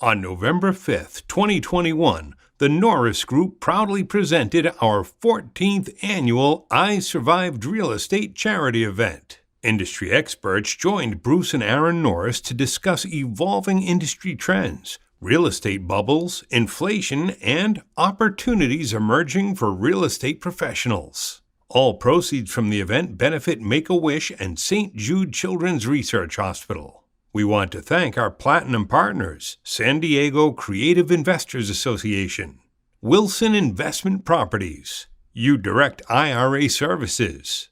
On November 5th, 2021, the Norris Group proudly presented our 14th annual I Survived Real Estate charity event. Industry experts joined Bruce and Aaron Norris to discuss evolving industry trends, real estate bubbles, inflation, and opportunities emerging for real estate professionals. All proceeds from the event benefit Make-A-Wish and St. Jude Children's Research Hospital. We want to thank our platinum partners, San Diego Creative Investors Association, Wilson Investment Properties, U-Direct IRA Services.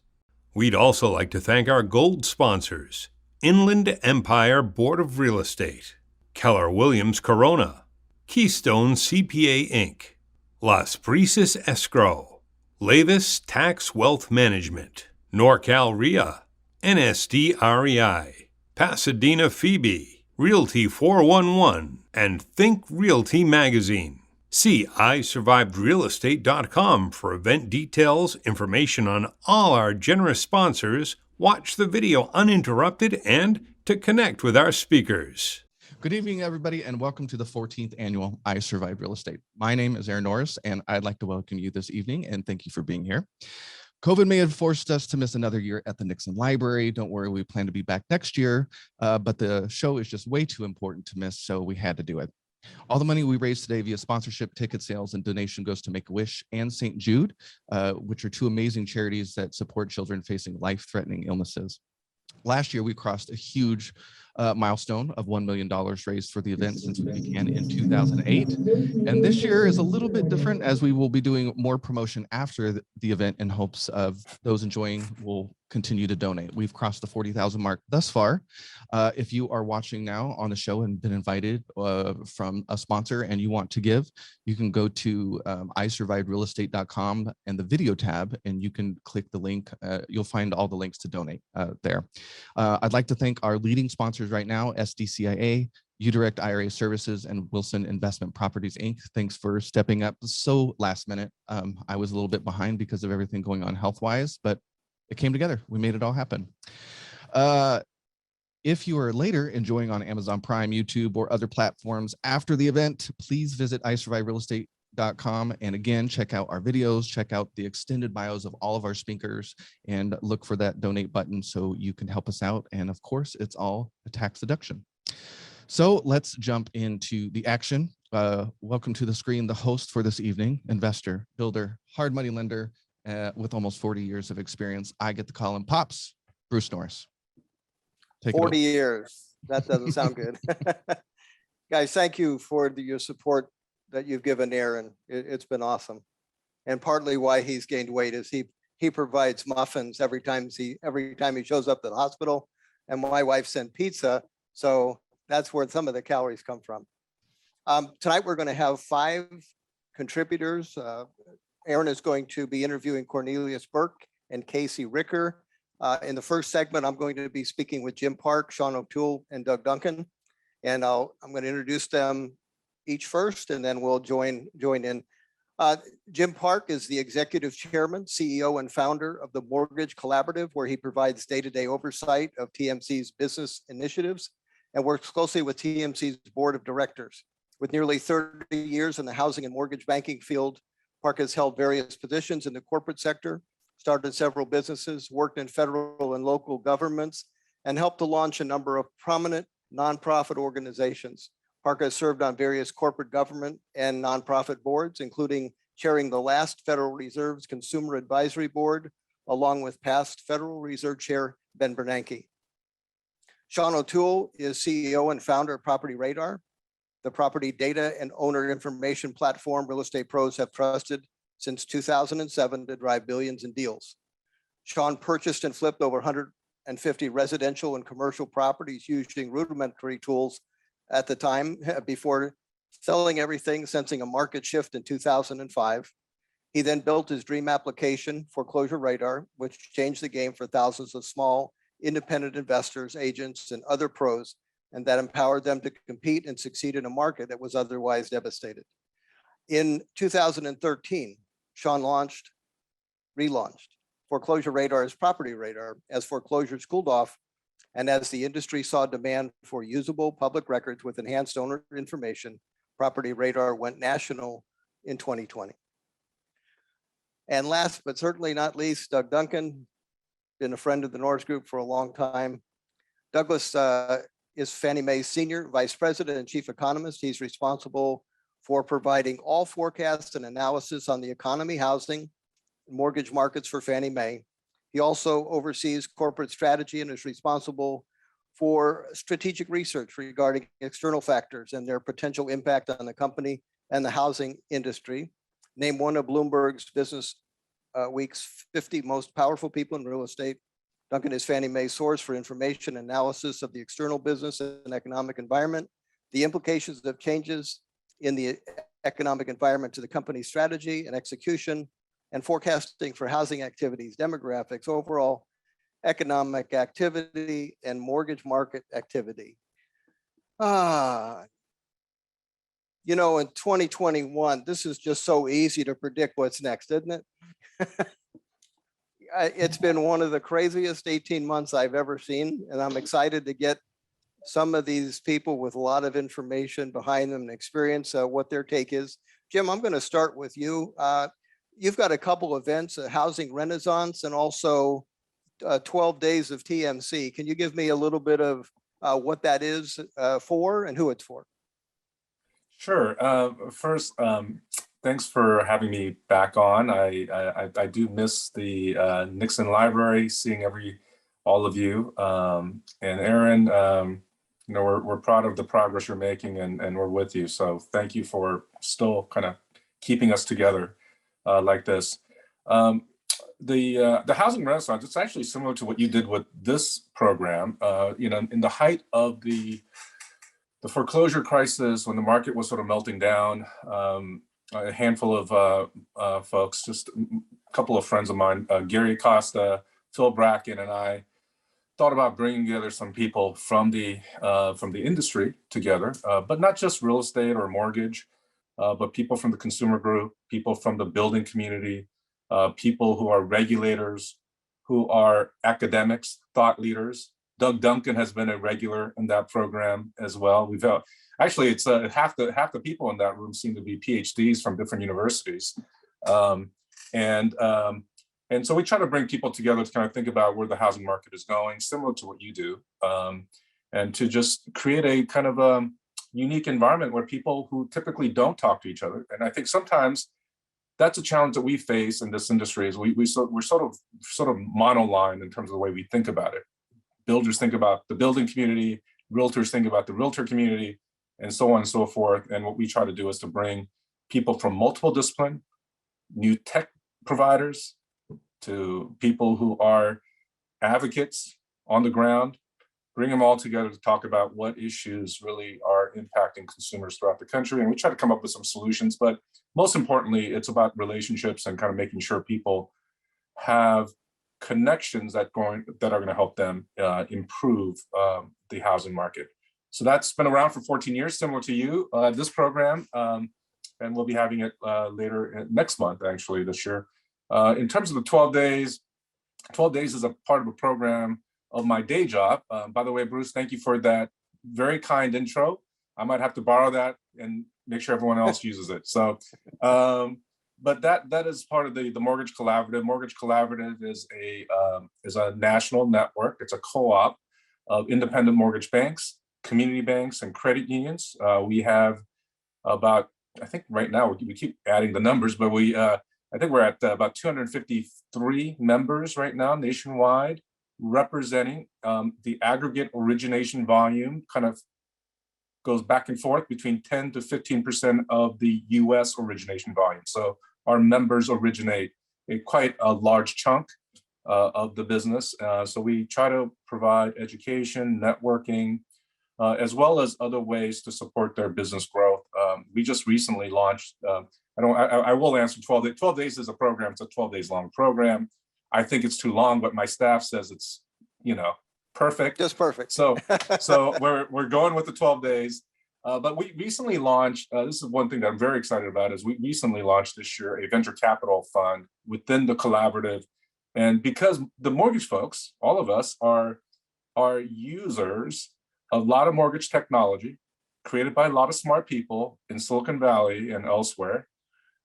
We'd also like to thank our gold sponsors, Inland Empire Board of Real Estate, Keller Williams Corona, Keystone CPA Inc., Las Brisas Escrow, Lavis Tax Wealth Management, NorCal RIA, NSD REI, Pasadena Phoebe, Realty 411, and Think Realty Magazine. See isurvivedrealestate.com for event details, information on all our generous sponsors, watch the video uninterrupted, and to connect with our speakers. Good evening, everybody, and welcome to the 14th annual I Survived Real Estate. My name is Aaron Norris, and I'd like to welcome you this evening, and thank you for being here. COVID may have forced us to miss another year at the Nixon Library. Don't worry, we plan to be back next year, but the show is just way too important to miss, so we had to do it. All the money we raised today via sponsorship, ticket sales, and donation goes to Make-A-Wish and St. Jude, which are two amazing charities that support children facing life-threatening illnesses. Last year, we crossed a huge milestone of $1 million raised for the event since we began in 2008. And this year is a little bit different, as we will be doing more promotion after the event in hopes of those enjoying will continue to donate. We've crossed the 40,000 mark thus far. If you are watching now on the show and been invited from a sponsor and you want to give, you can go to isurvivedrealestate.com and the video tab, and you can click the link. You'll find all the links to donate there. I'd like to thank our leading sponsors right now, SDCIA, U-Direct IRA Services, and Wilson Investment Properties, Inc. Thanks for stepping up so last minute. I was a little bit behind because of everything going on health-wise, but it came together. We made it all happen. If you are later enjoying on Amazon Prime, YouTube, or other platforms after the event, please visit isurviverealestate.com. And again, check out our videos, check out the extended bios of all of our speakers, and look for that donate button so you can help us out. And of course, it's all a tax deduction. So let's jump into the action. Welcome to the screen, the host for this evening, investor, builder, hard money lender, with almost 40 years of experience. I get to call him Pops, Bruce Norris. Take 40 years. That doesn't sound good. Guys, thank you for your support that you've given Aaron. It's been awesome. And partly why he's gained weight is he provides muffins every time he shows up to the hospital, and my wife sent pizza. So that's where some of the calories come from. Tonight, we're going to have 5 contributors. Aaron is going to be interviewing Cornelius Burke and Casey Ricker. In the first segment, I'm going to be speaking with Jim Park, Sean O'Toole, and Doug Duncan. And I'm going to introduce them each first, and then we'll join in. Jim Park is the executive chairman, CEO, and founder of the Mortgage Collaborative, where he provides day-to-day oversight of TMC's business initiatives and works closely with TMC's board of directors. With nearly 30 years in the housing and mortgage banking field, Park has held various positions in the corporate sector, started several businesses, worked in federal and local governments, and helped to launch a number of prominent nonprofit organizations. Park has served on various corporate government and nonprofit boards, including chairing the last Federal Reserve's Consumer Advisory Board, along with past Federal Reserve Chair Ben Bernanke. Sean O'Toole is CEO and founder of Property Radar, the property data and owner information platform real estate pros have trusted since 2007 to drive billions in deals. Sean purchased and flipped over 150 residential and commercial properties using rudimentary tools at the time before selling everything, sensing a market shift in 2005. He then built his dream application, Foreclosure Radar, which changed the game for thousands of small independent investors, agents, and other pros, and that empowered them to compete and succeed in a market that was otherwise devastated. In 2013, Sean relaunched Foreclosure Radar as Property Radar. As foreclosures cooled off, And as the industry saw demand for usable public records with enhanced owner information, Property Radar went national in 2020. And last but certainly not least, Doug Duncan, been a friend of the Norris Group for a long time. Douglas is Fannie Mae's Senior Vice President and Chief Economist. He's responsible for providing all forecasts and analysis on the economy, housing, and mortgage markets for Fannie Mae. He also oversees corporate strategy and is responsible for strategic research regarding external factors and their potential impact on the company and the housing industry. Named one of Bloomberg's Business Week's 50 most powerful people in real estate. Duncan is Fannie Mae's source for information analysis of the external business and economic environment, the implications of changes in the economic environment to the company's strategy and execution, and forecasting for housing activities, demographics, overall economic activity, and mortgage market activity. You know, in 2021, this is just so easy to predict what's next, isn't it? It's been one of the craziest 18 months I've ever seen, and I'm excited to get some of these people with a lot of information behind them and experience what their take is. Jim, I'm going to start with you. You've got a couple events, a housing renaissance and also 12 days of TMC. Can you give me a little bit of what that is for and who it's for? Sure. First, thanks for having me back on. I do miss the Nixon Library, seeing all of you. And Aaron, you know, we're proud of the progress you're making, and we're with you. So thank you for still kind of keeping us together like this. The housing renaissance, it's actually similar to what you did with this program. You know, in the height of the foreclosure crisis, when the market was sort of melting down, a handful of folks, just a couple of friends of mine, Gary Acosta, Phil Bracken, and I thought about bringing together some people from the industry together, but not just real estate or mortgage, but people from the consumer group, people from the building community, people who are regulators, who are academics, thought leaders. Doug Duncan has been a regular in that program as well. We've actually, it's half the people in that room seem to be PhDs from different universities, and so we try to bring people together to kind of think about where the housing market is going, similar to what you do, and to just create a kind of a unique environment where people who typically don't talk to each other. And I think sometimes that's a challenge that we face in this industry, is we're sort of monoline in terms of the way we think about it. Builders think about the building community, realtors think about the realtor community, and so on and so forth. And what we try to do is to bring people from multiple disciplines, new tech providers, to people who are advocates on the ground, bring them all together to talk about what issues really are impacting consumers throughout the country. And we try to come up with some solutions, but most importantly, it's about relationships and kind of making sure people have connections that are going to help them improve the housing market. So that's been around for 14 years, similar to you, this program, and we'll be having it later next month, actually, this year. In terms of the 12 days, 12 days is a part of a program of my day job. By the way, Bruce, thank you for that very kind intro. I might have to borrow that and make sure everyone else uses it. So, but that is part of the Mortgage Collaborative. Mortgage Collaborative is a national network. It's a co-op of independent mortgage banks, community banks, and credit unions. We have about, I think right now we keep adding the numbers, but I think we're at about 253 members right now nationwide, representing the aggregate origination volume kind of goes back and forth between 10 to 15% of the US origination volume. So our members originate quite a large chunk of the business. So we try to provide education, networking, as well as other ways to support their business growth. We just recently launched, I will answer 12 days. 12 days is a program. It's a 12 days long program. I think it's too long, but my staff says it's, perfect. Just perfect. So we're going with the 12 days. But we recently launched, this is one thing that I'm very excited about, is we recently launched this year a venture capital fund within the collaborative. And because the mortgage folks, all of us, are are users of a lot of mortgage technology created by a lot of smart people in Silicon Valley and elsewhere.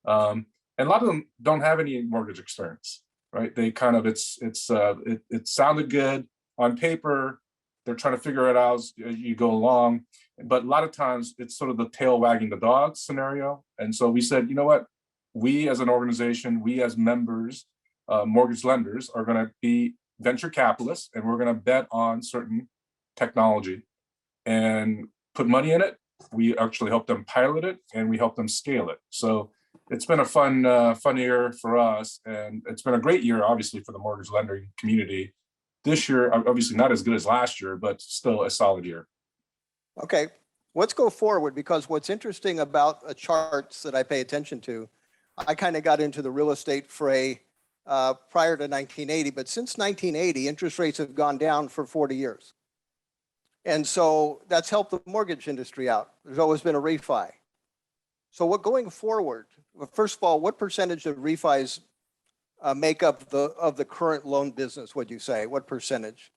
And a lot of them don't have any mortgage experience, right? They kind of, it sounded good on paper. They're trying to figure it out as you go along. But a lot of times it's sort of the tail wagging the dog scenario. And so we said, you know what? We as an organization, we as members, mortgage lenders are going to be venture capitalists, and we're going to bet on certain technology and put money in it. We actually help them pilot it, and we help them scale it. So it's been a fun year for us, and it's been a great year, obviously, for the mortgage lending community. This year, obviously not as good as last year, but still a solid year. Okay, let's go forward, because what's interesting about charts that I pay attention to, I kind of got into the real estate fray prior to 1980, but since 1980, interest rates have gone down for 40 years. And so that's helped the mortgage industry out. There's always been a refi. So what going forward, well, first of all, what percentage of refis make up of the current loan business, would you say? What percentage?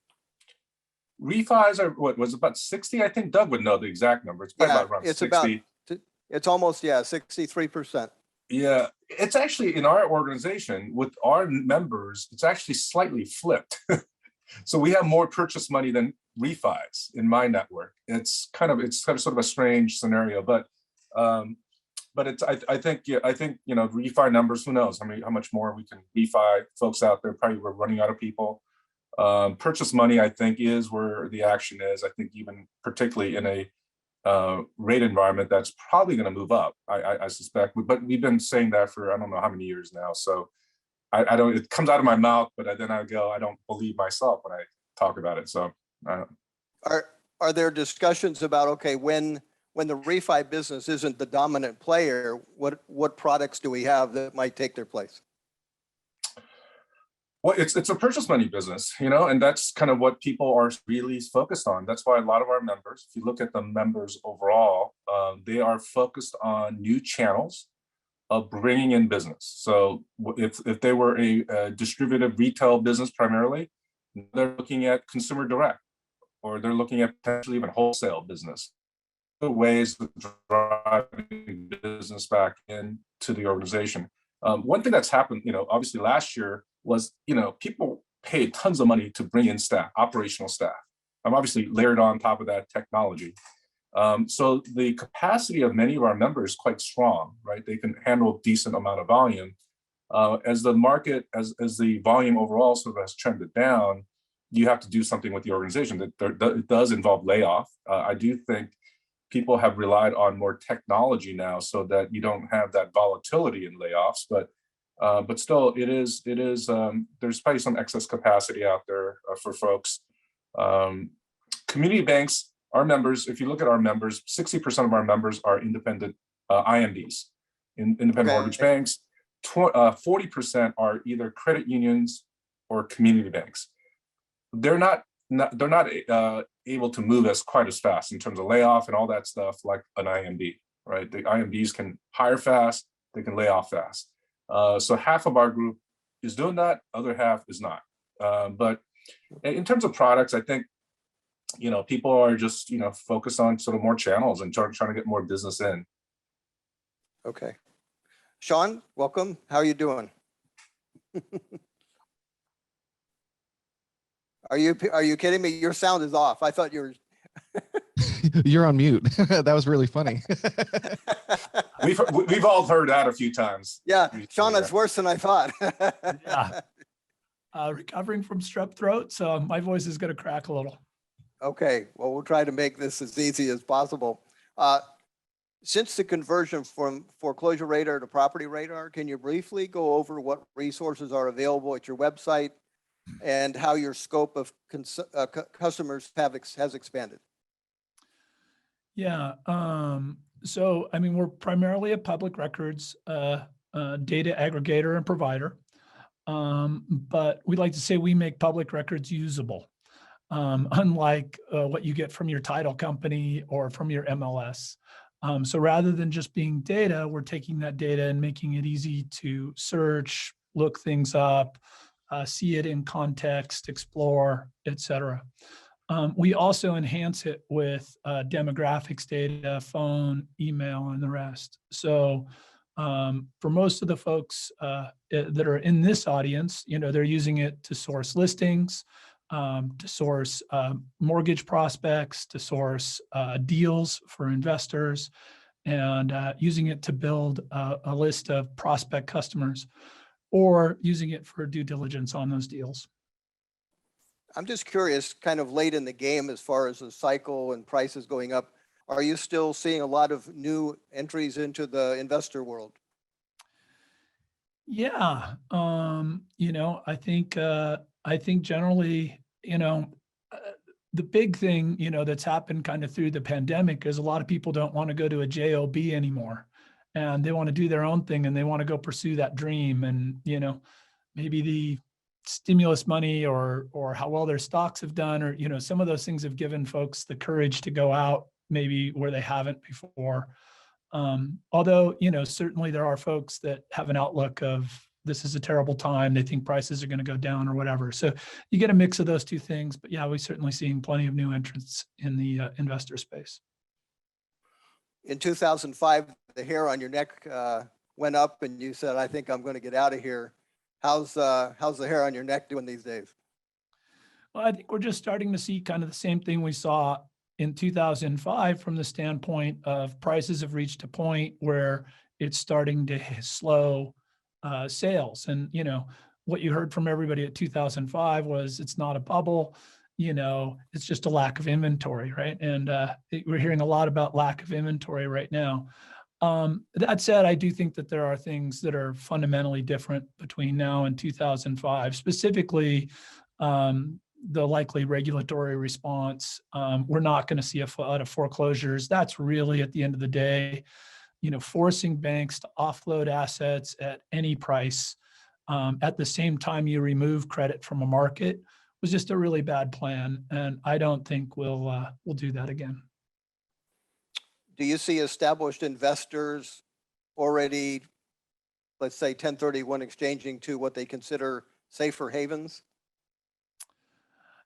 Refis are, what was about 60? I think Doug would know the exact number. It's probably about around 60. It's almost, 63%. Yeah, it's actually in our organization with our members, it's actually slightly flipped. So we have more purchase money than refis in my network. It's kind of sort of a strange scenario, but it's I think refi numbers, who knows how much more we can refi folks out there. Probably we're running out of people. Purchase money, I think, is where the action is. I think even particularly in a rate environment, that's probably going to move up, I suspect. But we've been saying that for I don't know how many years now. So I don't. It comes out of my mouth, but then I go, I don't believe myself when I talk about it. So are there discussions about, okay, when the refi business isn't the dominant player, what products do we have that might take their place? Well, it's a purchase money business, and that's kind of what people are really focused on. That's why a lot of our members, if you look at the members overall, they are focused on new channels of bringing in business. So if they were a distributed retail business primarily, they're looking at consumer direct, or they're looking at potentially even wholesale business. Ways of driving business back into the organization. One thing that's happened, obviously last year was, people paid tons of money to bring in staff, operational staff. I'm obviously layered on top of that technology. So the capacity of many of our members is quite strong, right? They can handle a decent amount of volume. As the market, as the volume overall sort of has trended down, you have to do something with the organization. It does involve layoff. I do think people have relied on more technology now so that you don't have that volatility in layoffs, but still there's probably some excess capacity out there for folks. Community banks, our members, if you look at our members, 60% of our members are independent IMBs, independent mortgage banks. 40% are either credit unions or community banks. They're not able to move quite as fast in terms of layoff and all that stuff like an IMB, right? The IMBs can hire fast, they can lay off fast. So half of our group is doing that, other half is not. But in terms of products, I think, people are just, focused on sort of more channels and trying to get more business in. Okay. Sean, welcome. How are you doing? Are you kidding me? Your sound is off. I thought you were. You're on mute. That was really funny. We've all heard that a few times. Yeah, Sean, that's worse than I thought. Yeah. Recovering from strep throat, so my voice is going to crack a little. Okay, well, we'll try to make this as easy as possible. Since the conversion from foreclosure radar to property radar, can you briefly go over what resources are available at your website and how your scope of customers has expanded? Yeah. So, we're primarily a public records data aggregator and provider, but we like to say we make public records usable, unlike what you get from your title company or from your MLS. So rather than just being data, we're taking that data and making it easy to search, look things up, see it in context, explore, etc. We also enhance it with demographics data, phone, email, and the rest. So for most of the folks that are in this audience, they're using it to source listings, to source mortgage prospects, to source deals for investors, and using it to build a list of prospect customers, or using it for due diligence on those deals. I'm just curious, kind of late in the game as far as the cycle and prices going up, are you still seeing a lot of new entries into the investor world? Yeah, I think generally, the big thing, that's happened kind of through the pandemic is a lot of people don't want to go to a job anymore, and they want to do their own thing, and they want to go pursue that dream. And maybe the stimulus money or how well their stocks have done, or some of those things have given folks the courage to go out maybe where they haven't before. Although, certainly there are folks that have an outlook of this is a terrible time. They think prices are going to go down or whatever. So you get a mix of those two things. But yeah, we're certainly seeing plenty of new entrants in the investor space. In 2005, the hair on your neck went up and you said, I think I'm going to get out of here. How's the hair on your neck doing these days? Well, I think we're just starting to see kind of the same thing we saw in 2005 from the standpoint of prices have reached a point where it's starting to slow sales. And, what you heard from everybody at 2005 was it's not a bubble, it's just a lack of inventory, right? And we're hearing a lot about lack of inventory right now. That said, I do think that there are things that are fundamentally different between now and 2005, specifically the likely regulatory response. We're not going to see a flood of foreclosures. That's really, at the end of the day, forcing banks to offload assets at any price at the same time you remove credit from a market was just a really bad plan. And I don't think we'll do that again. Do you see established investors already, let's say 1031 exchanging to what they consider safer havens?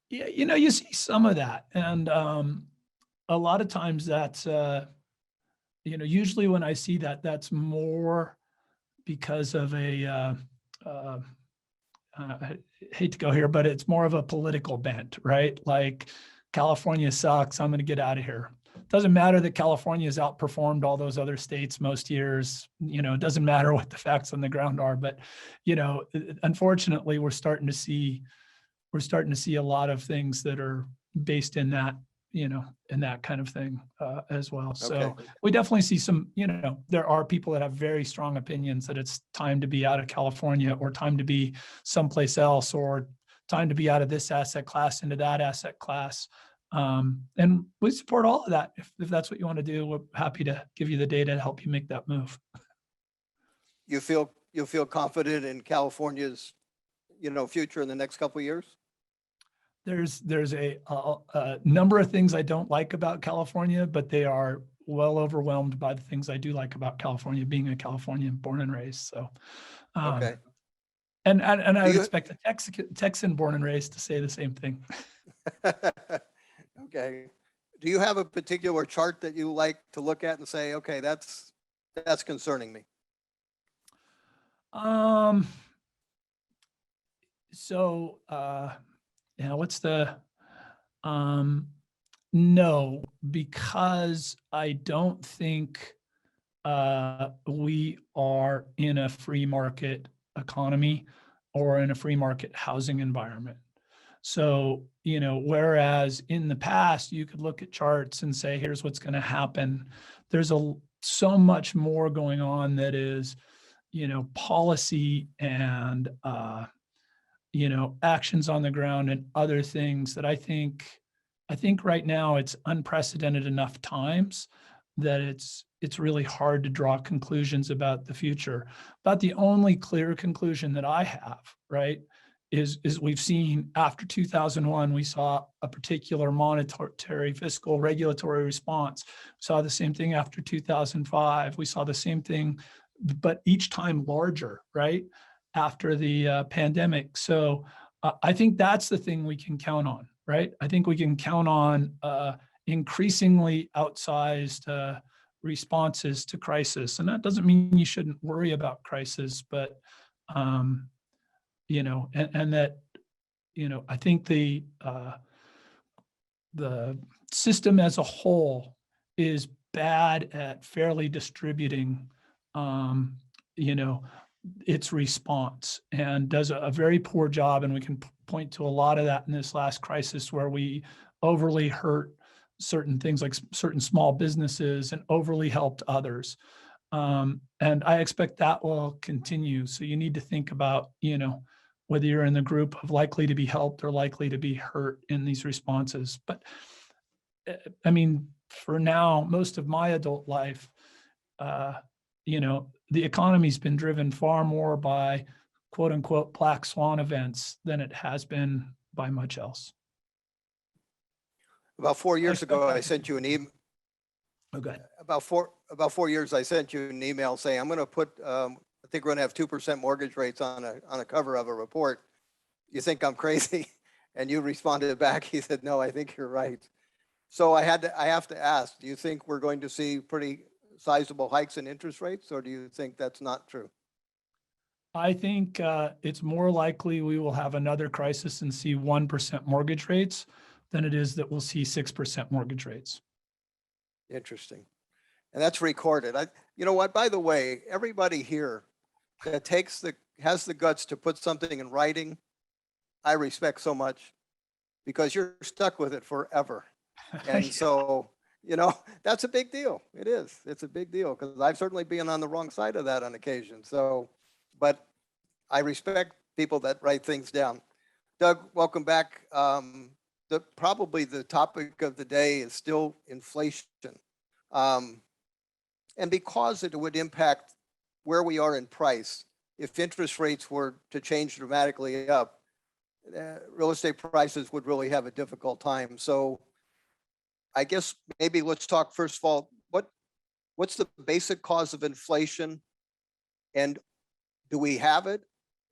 Yeah, you see some of that. And a lot of times that's, usually when I see that, that's more because of I hate to go here, but it's more of a political bent, right? Like California sucks, I'm going to get out of here. Doesn't matter that California has outperformed all those other states most years. It doesn't matter what the facts on the ground are, but unfortunately, we're starting to see a lot of things that are based in that, in that kind of thing as well. So Okay. we definitely see some, there are people that have very strong opinions that it's time to be out of California or time to be someplace else or time to be out of this asset class into that asset class. And we support all of that. If that's what you want to do, we're happy to give you the data to help you make that move. You feel confident in California's, future in the next couple of years? There's a number of things I don't like about California, but they are well overwhelmed by the things I do like about California, being a Californian born and raised. So, Okay. And I would expect a Texan born and raised to say the same thing. Okay. Do you have a particular chart that you like to look at and say, okay, that's concerning me? What's the, no, because I don't think we are in a free market economy or in a free market housing environment. So, whereas in the past you could look at charts and say, here's what's going to happen. There's so much more going on that is, policy and, actions on the ground and other things that I think right now it's unprecedented enough times that it's really hard to draw conclusions about the future. But the only clear conclusion that I have, right, is we've seen after 2001, we saw a particular monetary, fiscal, regulatory response. We saw the same thing after 2005. We saw the same thing, but each time larger, right, after the pandemic. So I think that's the thing we can count on, right? I think we can count on increasingly outsized responses to crisis. And that doesn't mean you shouldn't worry about crisis, but, you know, and that, you know, I think the system as a whole is bad at fairly distributing, you know, its response, and does a very poor job. And we can point to a lot of that in this last crisis, where we overly hurt certain things like certain small businesses and overly helped others. And I expect that will continue. So you need to think about, you know, whether you're in the group of likely to be helped or likely to be hurt in these responses. But I mean, for now, most of my adult life, you know, the economy's been driven far more by quote unquote black swan events than it has been by much else. About 4 years ago, I sent you an email. Okay. About 4 years, I sent you an email saying, I'm going to put, I think we're going to have 2% mortgage rates on a cover of a report. You think I'm crazy? And you responded back. He said, no, I think you're right. So I have to ask, do you think we're going to see pretty sizable hikes in interest rates, or do you think that's not true? I think it's more likely we will have another crisis and see 1% mortgage rates than it is that we'll see 6% mortgage rates. Interesting. And that's recorded. You know what, by the way, everybody here that has the guts to put something in writing, I respect so much, because you're stuck with it forever. And so, you know, that's a big deal. It is. It's a big deal, because I've certainly been on the wrong side of that on occasion. So, but I respect people that write things down. Doug, welcome back. Probably the topic of the day is still inflation. And because it would impact where we are in price, if interest rates were to change dramatically up, real estate prices would really have a difficult time. So I guess maybe let's talk first of all, what's the basic cause of inflation, and do we have it?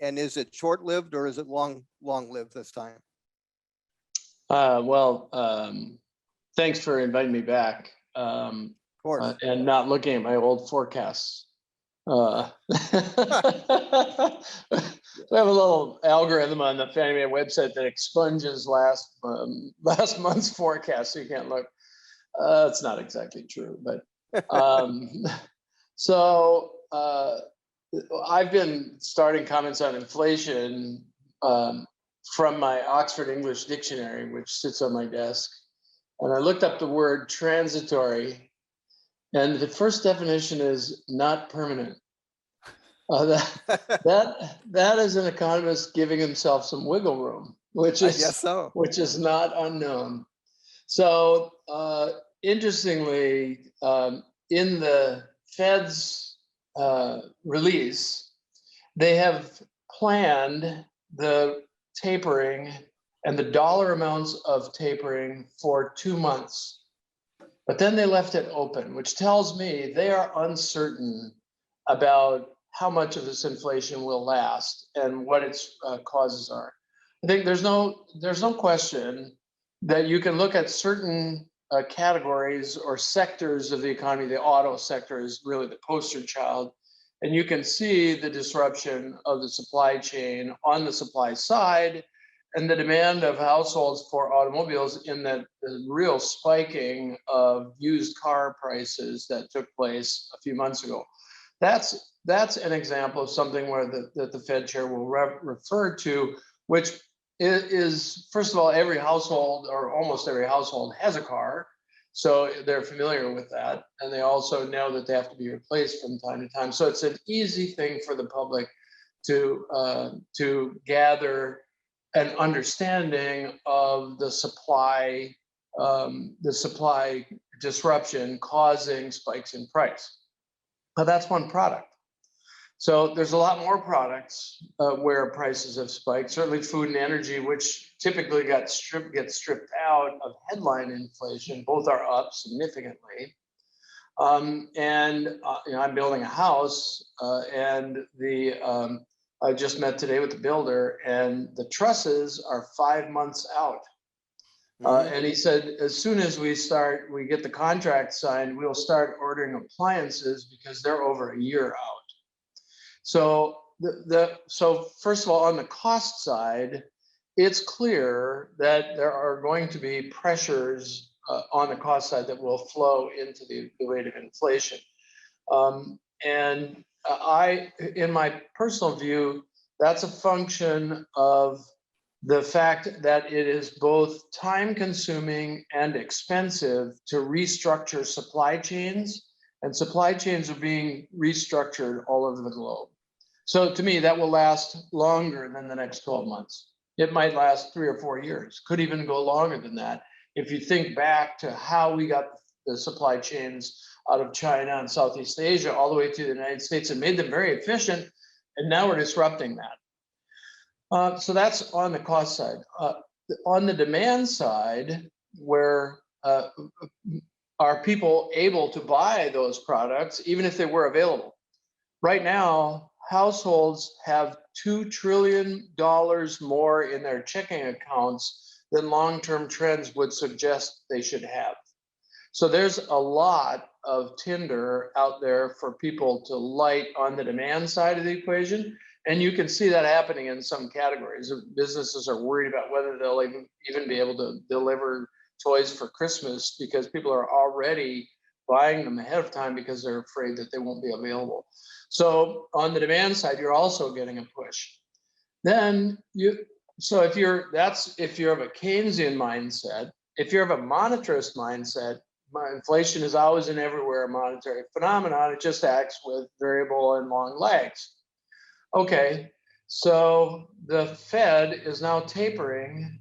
And is it short-lived or is it long-lived this time? Thanks for inviting me back. Of course. And not looking at my old forecasts. We have a little algorithm on the Fannie Mae website that expunges last month's forecast, so you can't look. It's not exactly true, but so I've been starting comments on inflation from my Oxford English Dictionary, which sits on my desk, and I looked up the word transitory, and the first definition is not permanent. That is an economist giving himself some wiggle room, which is not unknown. So interestingly, in the Fed's release, they have planned the tapering and the dollar amounts of tapering for 2 months. But then they left it open, which tells me they are uncertain about how much of this inflation will last and what its causes are. I think there's no question that you can look at certain categories or sectors of the economy. The auto sector is really the poster child, and you can see the disruption of the supply chain on the supply side, and the demand of households for automobiles in the real spiking of used car prices that took place a few months ago. That's an example of something where the Fed chair will refer to, which is, first of all, every household or almost every household has a car. So they're familiar with that. And they also know that they have to be replaced from time to time. So it's an easy thing for the public to gather an understanding of the supply disruption causing spikes in price. But that's one product. So there's a lot more products where prices have spiked. Certainly food and energy, which typically get stripped out of headline inflation, both are up significantly. I'm building a house, and I just met today with the builder, and the trusses are 5 months out. And he said, as soon as we get the contract signed, we'll start ordering appliances because they're over a year out. So so first of all, on the cost side, it's clear that there are going to be pressures on the cost side that will flow into the rate of inflation. And in my personal view, that's a function of the fact that it is both time consuming and expensive to restructure supply chains, and supply chains are being restructured all over the globe. So to me, that will last longer than the next 12 months. It might last 3 or 4 years, could even go longer than that. If you think back to how we got the supply chains out of China and Southeast Asia all the way to the United States and made them very efficient, and now we're disrupting that. So that's on the cost side. On the demand side, where are people able to buy those products, even if they were available? Right now, households have $2 trillion more in their checking accounts than long-term trends would suggest they should have. So there's a lot of tinder out there for people to light on the demand side of the equation. And you can see that happening in some categories. Businesses are worried about whether they'll even be able to deliver toys for Christmas because people are already buying them ahead of time because they're afraid that they won't be available. So on the demand side, you're also getting a push. Then if you're of a Keynesian mindset, if you're of a monetarist mindset, inflation is always and everywhere a monetary phenomenon. It just acts with variable and long lags. Okay, so the Fed is now tapering,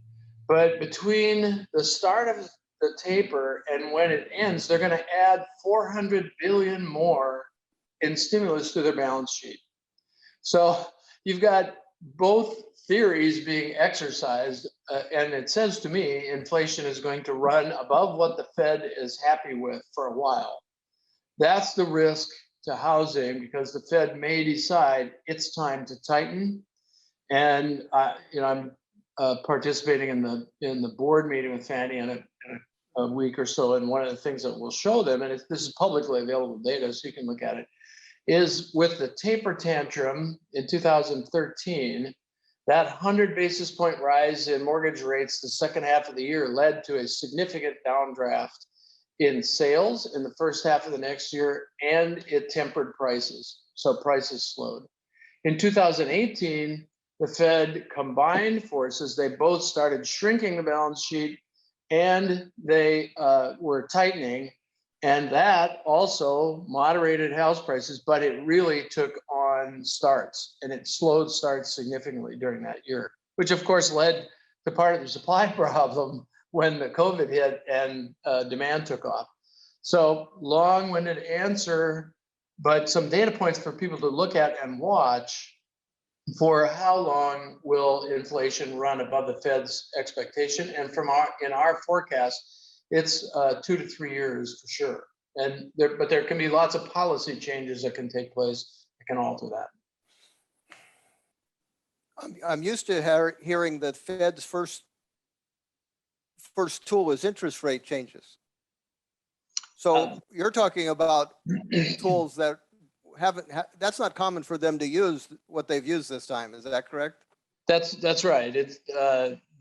but between the start of the taper and when it ends, they're going to add 400 billion more in stimulus to their balance sheet. So you've got both theories being exercised, and it says to me inflation is going to run above what the Fed is happy with for a while. That's the risk to housing because the Fed may decide it's time to tighten. And I'm participating in the board meeting with Fannie in a week or so, and one of the things that we'll show them, and this is publicly available data, so you can look at it, is with the taper tantrum in 2013, that 100 basis point rise in mortgage rates the second half of the year led to a significant downdraft in sales in the first half of the next year, and it tempered prices. So prices slowed. In 2018, the Fed combined forces. They both started shrinking the balance sheet and they were tightening. And that also moderated house prices, but it really took on starts, and it slowed starts significantly during that year, which of course led to part of the supply problem when the COVID hit and demand took off. So long-winded answer, but some data points for people to look at and watch for how long will inflation run above the Fed's expectation. And in our forecast, it's 2 to 3 years for sure. But there can be lots of policy changes that can take place that can alter that. I'm used to hearing that Fed's first tool is interest rate changes. So you're talking about tools that that's not common for them to use what they've used this time. Is that correct? That's right. It's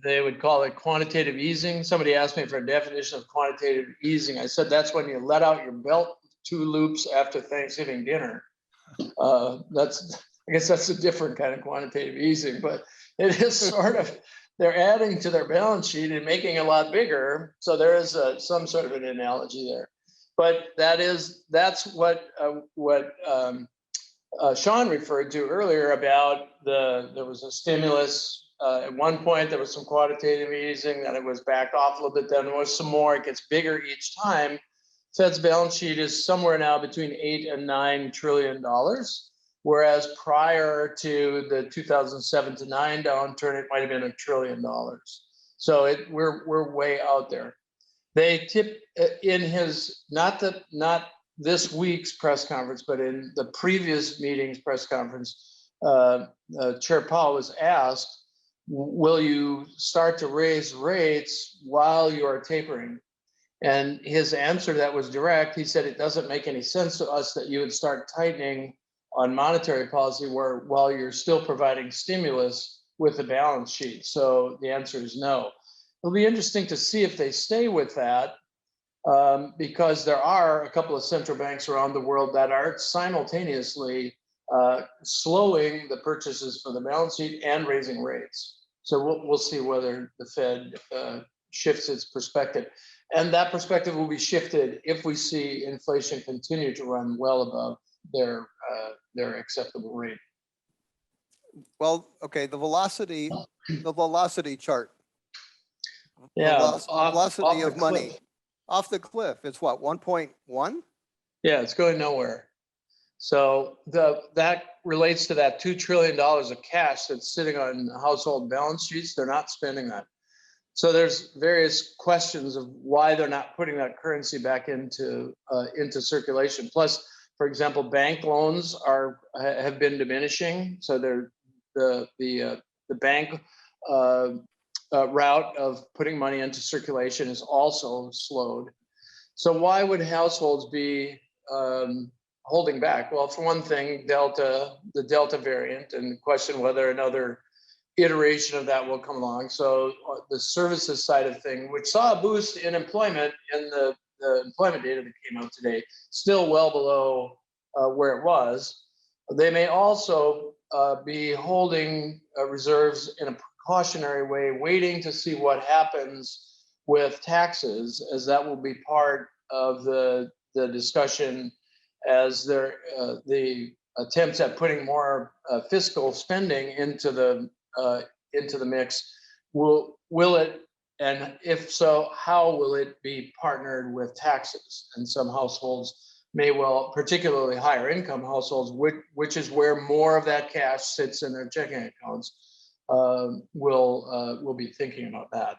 they would call it quantitative easing. Somebody asked me for a definition of quantitative easing. I said that's when you let out your belt 2 loops after Thanksgiving dinner. I guess that's a different kind of quantitative easing, but it is sort of, they're adding to their balance sheet and making it a lot bigger. So there is some sort of an analogy there. But that's what Sean referred to earlier about there was a stimulus. At one point, there was some quantitative easing, then it was backed off a little bit, then there was some more. It gets bigger each time. Fed's balance sheet is somewhere now between $8 and $9 trillion, whereas prior to the 2007 to 9 downturn, it might have been $1 trillion. So we're way out there. They tip in his not this week's press conference, but in the previous meeting's press conference, Chair Powell was asked, will you start to raise rates while you are tapering? And his answer that was direct, he said, it doesn't make any sense to us that you would start tightening on monetary policy while you're still providing stimulus with the balance sheet. So the answer is no. It'll be interesting to see if they stay with that, because there are a couple of central banks around the world that are simultaneously slowing the purchases for the balance sheet and raising rates. So we'll see whether the Fed shifts its perspective. And that perspective will be shifted if we see inflation continue to run well above their acceptable rate. Well, okay, the velocity chart. Yeah, Velocity of money cliff. off the cliff. It's what, 1.1? Yeah, it's going nowhere. So that relates to that $2 trillion of cash that's sitting on household balance sheets. They're not spending that. So there's various questions of why they're not putting that currency back into circulation. Plus, for example, bank loans have been diminishing. So the bank route of putting money into circulation is also slowed. So why would households be holding back? Well, for one thing, the Delta variant, and question whether another iteration of that will come along. So the services side of thing, which saw a boost in employment in the employment data that came out today, still well below where it was. They may also be holding reserves in a precautionary way, waiting to see what happens with taxes, as that will be part of the discussion as the attempts at putting more fiscal spending into the mix. Will it, and if so, how will it be partnered with taxes? And some households may well, particularly higher income households, which is where more of that cash sits in their checking accounts, will be thinking about that.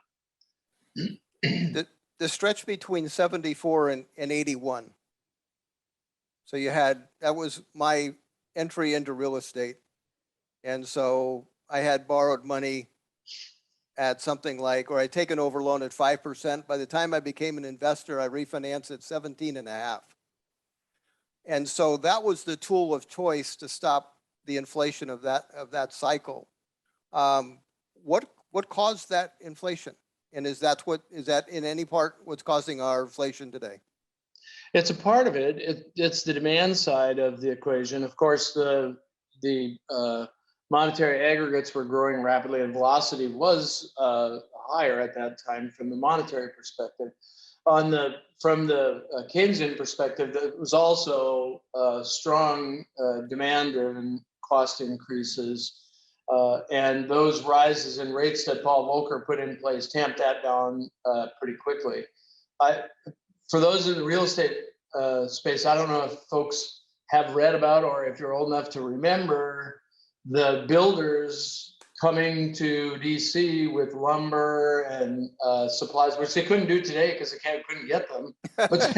The stretch between 74 and 81. So that was my entry into real estate. And so I had borrowed money at something like, or I'd taken over loan at 5%. By the time I became an investor, I refinanced at 17.5. And so that was the tool of choice to stop the inflation of that cycle. What caused that inflation? And is that in any part what's causing our inflation today? It's a part of it. It's the demand side of the equation. Of course, the monetary aggregates were growing rapidly, and velocity was higher at that time from the monetary perspective. From the Keynesian perspective, it was also strong demand-driven cost increases, and those rises in rates that Paul Volcker put in place tamped that down pretty quickly. For those in the real estate space, I don't know if folks have read about, or if you're old enough to remember, the builders coming to DC with lumber and supplies, which they couldn't do today because they couldn't get them. But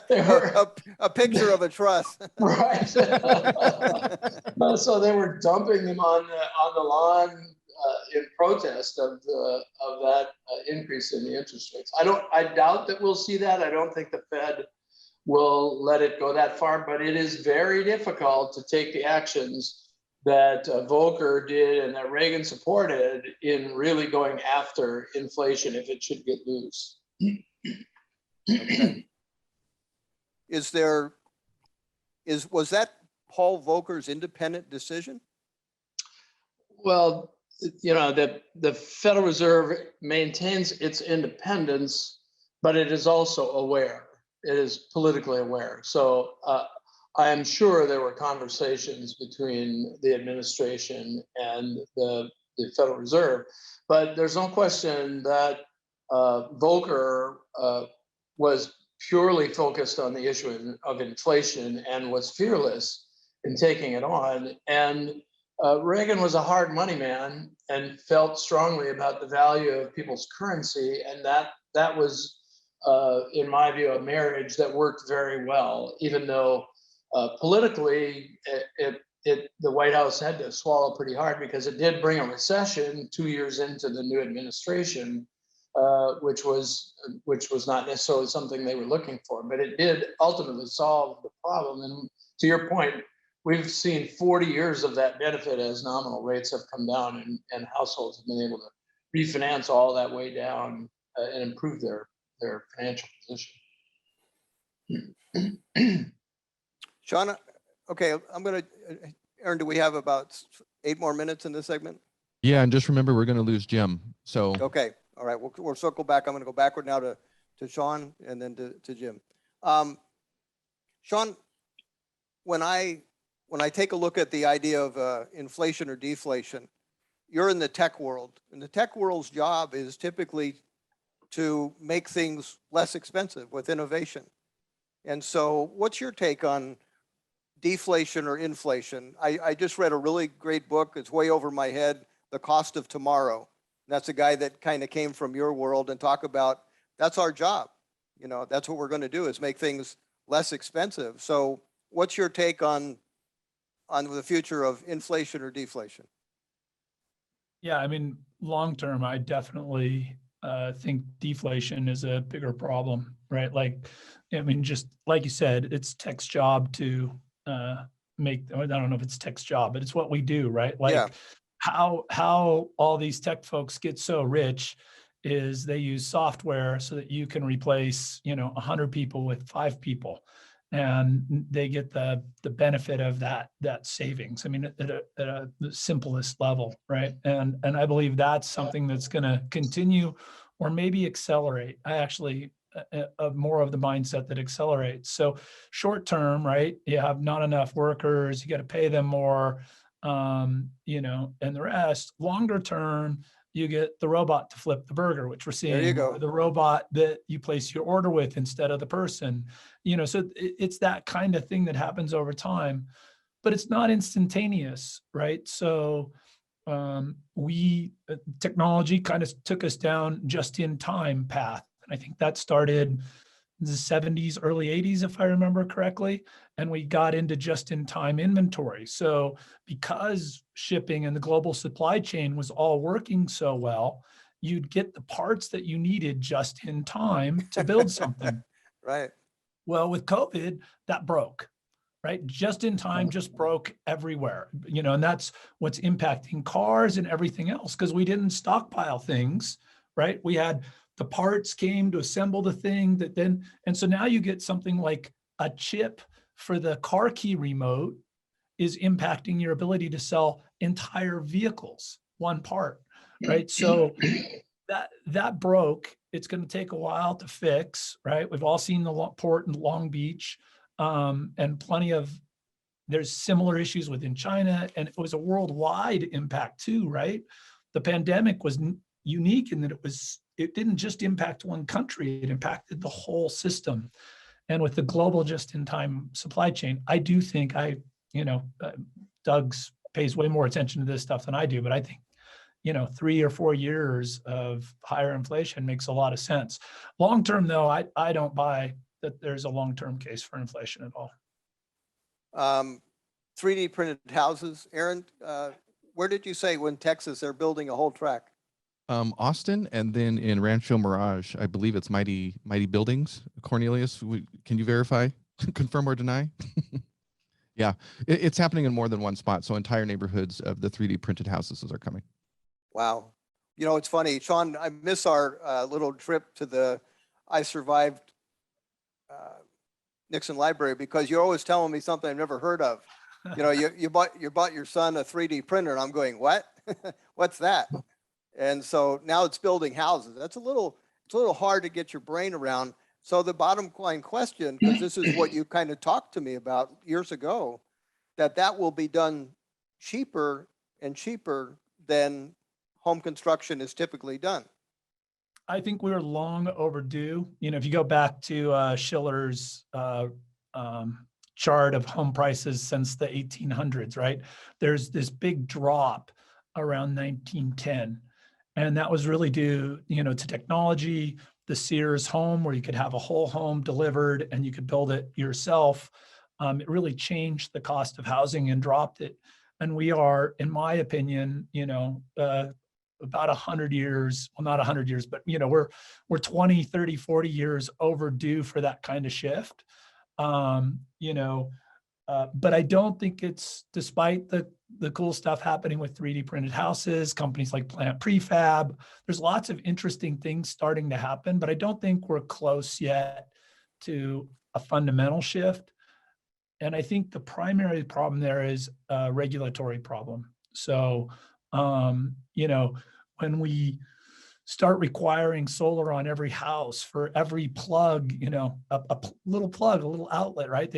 they were a picture of a truss. Right. So they were dumping them on the lawn in protest of that increase in the interest rates. I doubt that we'll see that. I don't think the Fed will let it go that far, but it is very difficult to take the actions that Volcker did and that Reagan supported in really going after inflation if it should get loose. Okay. Was that Paul Volcker's independent decision? Well, the Federal Reserve maintains its independence, but it is also aware. It is politically aware. So I am sure there were conversations between the administration and the Federal Reserve, but there's no question that Volcker was purely focused on the issue of inflation and was fearless in taking it on. And Reagan was a hard money man and felt strongly about the value of people's currency, and that was, in my view, a marriage that worked very well, even though politically the White House had to swallow pretty hard, because it did bring a recession 2 years into the new administration, which was not necessarily something they were looking for, but it did ultimately solve the problem. And to your point, we've seen 40 years of that benefit as nominal rates have come down, and households have been able to refinance all that way down and improve their financial position. Sean, okay, Aaron, do we have about 8 more minutes in this segment? Yeah, and just remember, we're going to lose Jim. So Okay, all right, we'll circle back. I'm going to go backward now to Sean and then to Jim. Sean, when I take a look at the idea of inflation or deflation, you're in the tech world, and the tech world's job is typically to make things less expensive with innovation. And so what's your take on deflation or inflation? I just read a really great book. It's way over my head, The Cost of Tomorrow. And that's a guy that kind of came from your world and talk about, that's our job. You know, that's what we're going to do, is make things less expensive. So what's your take on the future of inflation or deflation? Yeah, I mean, long term, I definitely think deflation is a bigger problem, right? Like, I mean, just like you said, it's tech's job to make, I don't know if it's tech's job, but it's what we do, right? Like, Yeah. how all these tech folks get so rich is they use software so that you can replace, 100 people with 5 people, and they get the benefit of that savings. I mean, at the simplest level, right? And I believe that's something that's going to continue, or maybe accelerate. I actually more of the mindset that accelerates. So short term, right? You have not enough workers, you got to pay them more, and the rest. Longer term, you get the robot to flip the burger, which we're seeing. There you go. Or the robot that you place your order with instead of the person. So it's that kind of thing that happens over time, but it's not instantaneous, right? So technology kind of took us down just in time path. And I think that started in the 70s, early 80s, if I remember correctly. And we got into just in time inventory. So because shipping and the global supply chain was all working so well, you'd get the parts that you needed just in time to build something. Right. Well, with COVID, that broke, right? Just in time just broke everywhere, and that's what's impacting cars and everything else, because we didn't stockpile things, right? We had the parts came to assemble the thing and so now you get something like a chip for the car key remote is impacting your ability to sell entire vehicles, one part, right? So that broke. It's going to take a while to fix, right? We've all seen the port in Long Beach, and there's similar issues within China, and it was a worldwide impact too, right? The pandemic was unique in that it didn't just impact one country, it impacted the whole system. And with the global just-in-time supply chain, I do think Doug's pays way more attention to this stuff than I do, but I think 3 or 4 years of higher inflation makes a lot of sense. Long term, though, I don't buy that there's a long-term case for inflation at all. 3D printed houses, Aaron, where did you say when Texas they're building a whole track? Austin, and then in Rancho Mirage, I believe it's Mighty Buildings. Cornelius, can you verify, confirm or deny? Yeah, it's happening in more than one spot. So entire neighborhoods of the 3D printed houses are coming. Wow. It's funny, Sean, I miss our little trip to the I Survived Nixon Library, because you're always telling me something I've never heard of. You bought your son a 3D printer, and I'm going, what? What's that? And so now it's building houses. It's a little hard to get your brain around. So the bottom line question, because this is what you kind of talked to me about years ago, that will be done cheaper and cheaper than home construction is typically done. I think we were long overdue. If you go back to Schiller's chart of home prices since the 1800s, right? There's this big drop around 1910. And that was really due, to technology, the Sears home, where you could have a whole home delivered and you could build it yourself. It really changed the cost of housing and dropped it. And we are, in my opinion, about 100 years, well, not 100 years, but, we're 20, 30, 40 years overdue for that kind of shift. But I don't think it's, despite the cool stuff happening with 3D printed houses, companies like Plant Prefab, there's lots of interesting things starting to happen, but I don't think we're close yet to a fundamental shift. And I think the primary problem there is a regulatory problem. So, when we start requiring solar on every house for every plug, a little plug, a little outlet, right?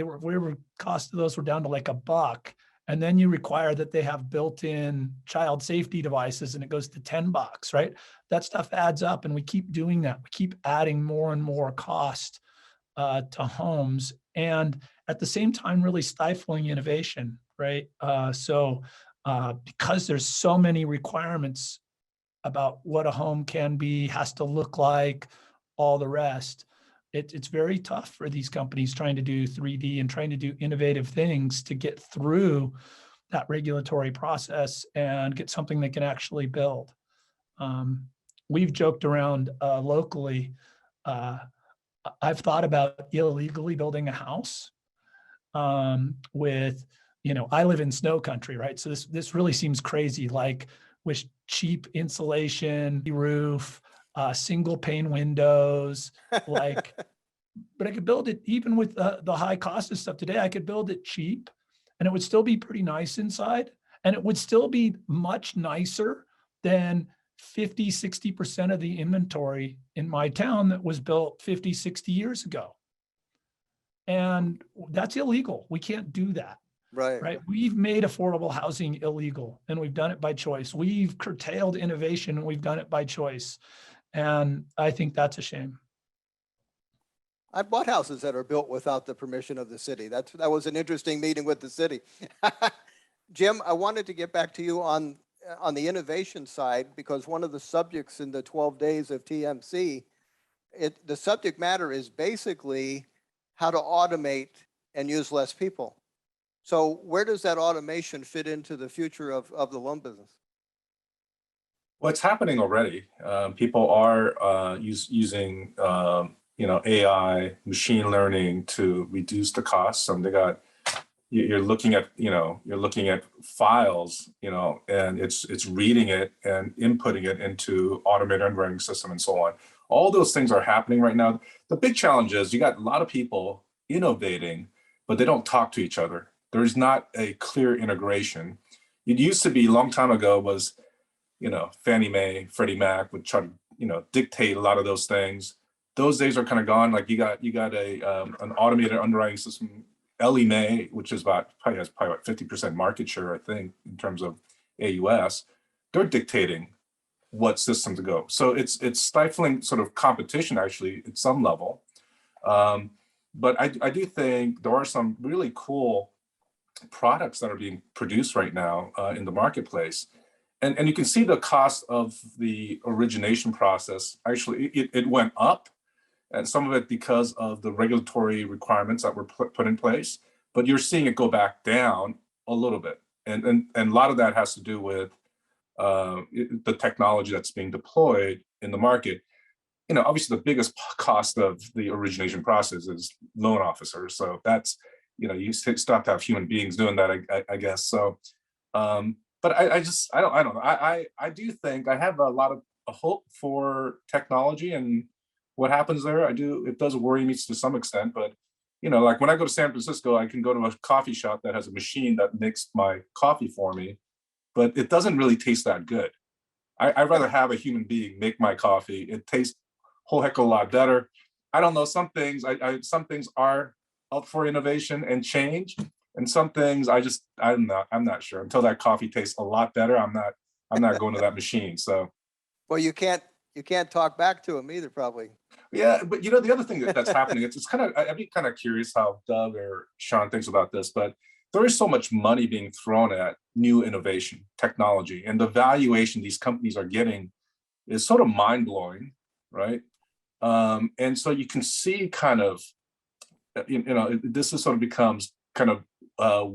Cost of those were down to like $1. And then you require that they have built-in child safety devices and it goes to $10, right? That stuff adds up and we keep doing that. We keep adding more and more cost to homes, and at the same time, really stifling innovation, right? Because there's so many requirements about what a home can be, has to look like, all the rest, it's very tough for these companies trying to do 3D and trying to do innovative things to get through that regulatory process and get something they can actually build. We've joked around locally. I've thought about illegally building a house with, I live in snow country, right? So this really seems crazy, like with cheap insulation, roof, single pane windows, but I could build it even with the high cost of stuff today. I could build it cheap and it would still be pretty nice inside. And it would still be much nicer than 50, 60% of the inventory in my town that was built 50, 60 years ago. And that's illegal. We can't do that. Right. We've made affordable housing illegal and we've done it by choice. We've curtailed innovation and we've done it by choice. And I think that's a shame. I bought houses that are built without the permission of the city. That was an interesting meeting with the city. Jim, I wanted to get back to you on the innovation side, because one of the subjects in the 12 days of TMC, the subject matter is basically how to automate and use less people. So where does that automation fit into the future of the loan business? Well, it's happening already. People are using AI, machine learning to reduce the costs. You're looking at files, and it's reading it and inputting it into automated underwriting system and so on. All those things are happening right now. The big challenge is you got a lot of people innovating, but they don't talk to each other. There's not a clear integration. It used to be, a long time ago, was, Fannie Mae, Freddie Mac would try to, dictate a lot of those things. Those days are kind of gone. Like you got an automated underwriting system, Ellie Mae, which is probably has 50% market share, I think, in terms of AUS. They're dictating what system to go. So it's stifling sort of competition, actually, at some level. But I do think there are some really cool products that are being produced right now in the marketplace. And you can see the cost of the origination process. Actually, it went up, and some of it because of the regulatory requirements that were put in place. But you're seeing it go back down a little bit. And a lot of that has to do with the technology that's being deployed in the market. Obviously the biggest cost of the origination process is loan officers. So that's, you still have to have human beings doing that, I guess. So, but I don't know. I do think I have a lot of hope for technology and what happens there. It does worry me to some extent, but like when I go to San Francisco, I can go to a coffee shop that has a machine that makes my coffee for me, but it doesn't really taste that good. I'd rather have a human being make my coffee. It tastes a whole heck of a lot better. I don't know, some things are up for innovation and change, and some things I'm not sure. Until that coffee tastes a lot better, I'm not going to that machine. So, well, you can't talk back to him either, probably. Yeah, but the other thing that's happening, it's kind of, I'd be kind of curious how Doug or Sean thinks about this, but there is so much money being thrown at new innovation, technology, and the valuation these companies are getting is sort of mind-blowing, right? And so you can see kind of, this is sort of becomes kind of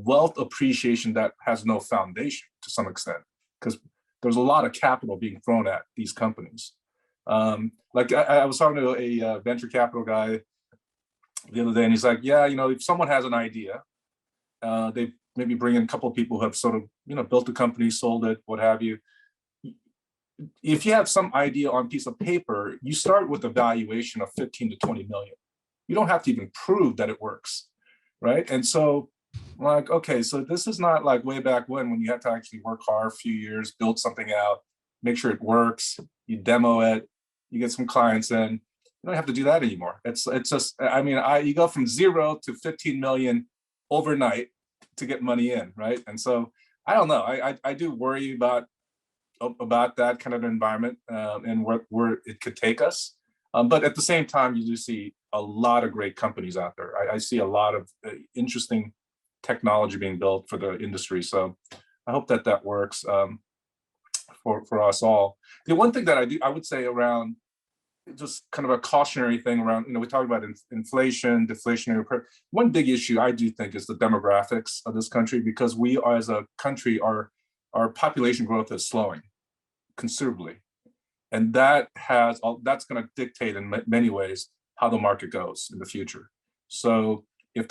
wealth appreciation that has no foundation to some extent, because there's a lot of capital being thrown at these companies. Like I was talking to a venture capital guy the other day, and he's like, yeah, if someone has an idea, they maybe bring in a couple of people who have sort of, built a company, sold it, what have you. If you have some idea on a piece of paper, you start with a valuation of 15 to 20 million. You don't have to even prove that it works, right? And so I'm like, okay, so this is not like way back when you had to actually work hard a few years, build something out, make sure it works, you demo it, you get some clients in. You don't have to do that anymore. It's just, you go from 0 to 15 million overnight to get money in, right? And so I don't know. I do worry about that kind of environment and where it could take us. But at the same time, you do see a lot of great companies out there. I see a lot of interesting technology being built for the industry. So I hope that works for us all. The one thing that I would say around just kind of a cautionary thing around, we talk about inflation, deflationary. One big issue I do think is the demographics of this country, because we are, as a country, our population growth is slowing considerably. And that's going to dictate in many ways how the market goes in the future. So if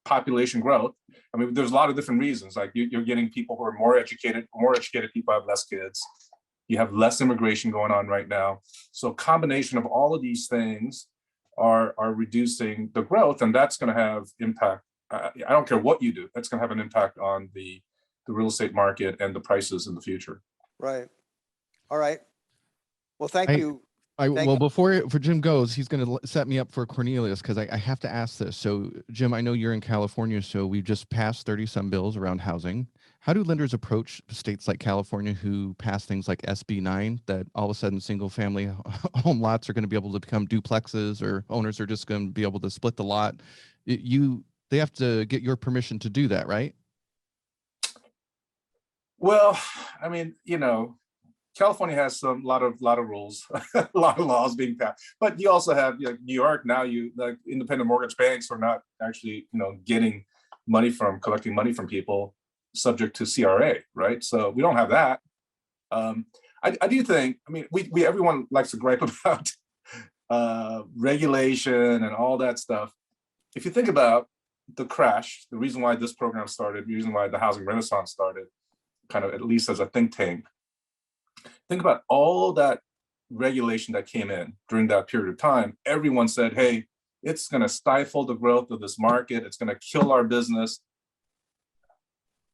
population growth, there's a lot of different reasons. Like you're getting people who are more educated people have less kids. You have less immigration going on right now. So a combination of all of these things are reducing the growth, and that's going to have impact. I don't care what you do, that's going to have an impact on the real estate market and the prices in the future. Right. All right. Well, thank you. Before Jim goes, he's going to set me up for Cornelius, because I have to ask this. So Jim, I know you're in California, so we've just passed 30-some bills around housing. How do lenders approach states like California who pass things like SB 9, that all of a sudden single family home lots are going to be able to become duplexes, or owners are just going to be able to split the lot? They have to get your permission to do that, right? Well, California has a lot of rules, a lot of laws being passed. But you also have New York now. Like independent mortgage banks are not actually collecting money from people subject to CRA, right? So we don't have that. I do think. Everyone likes to gripe about regulation and all that stuff. If you think about the crash, the reason why this program started, the reason why the housing renaissance started, kind of at least as a think tank. Think about all that regulation that came in during that period of time. Everyone said, hey, it's going to stifle the growth of this market. It's going to kill our business.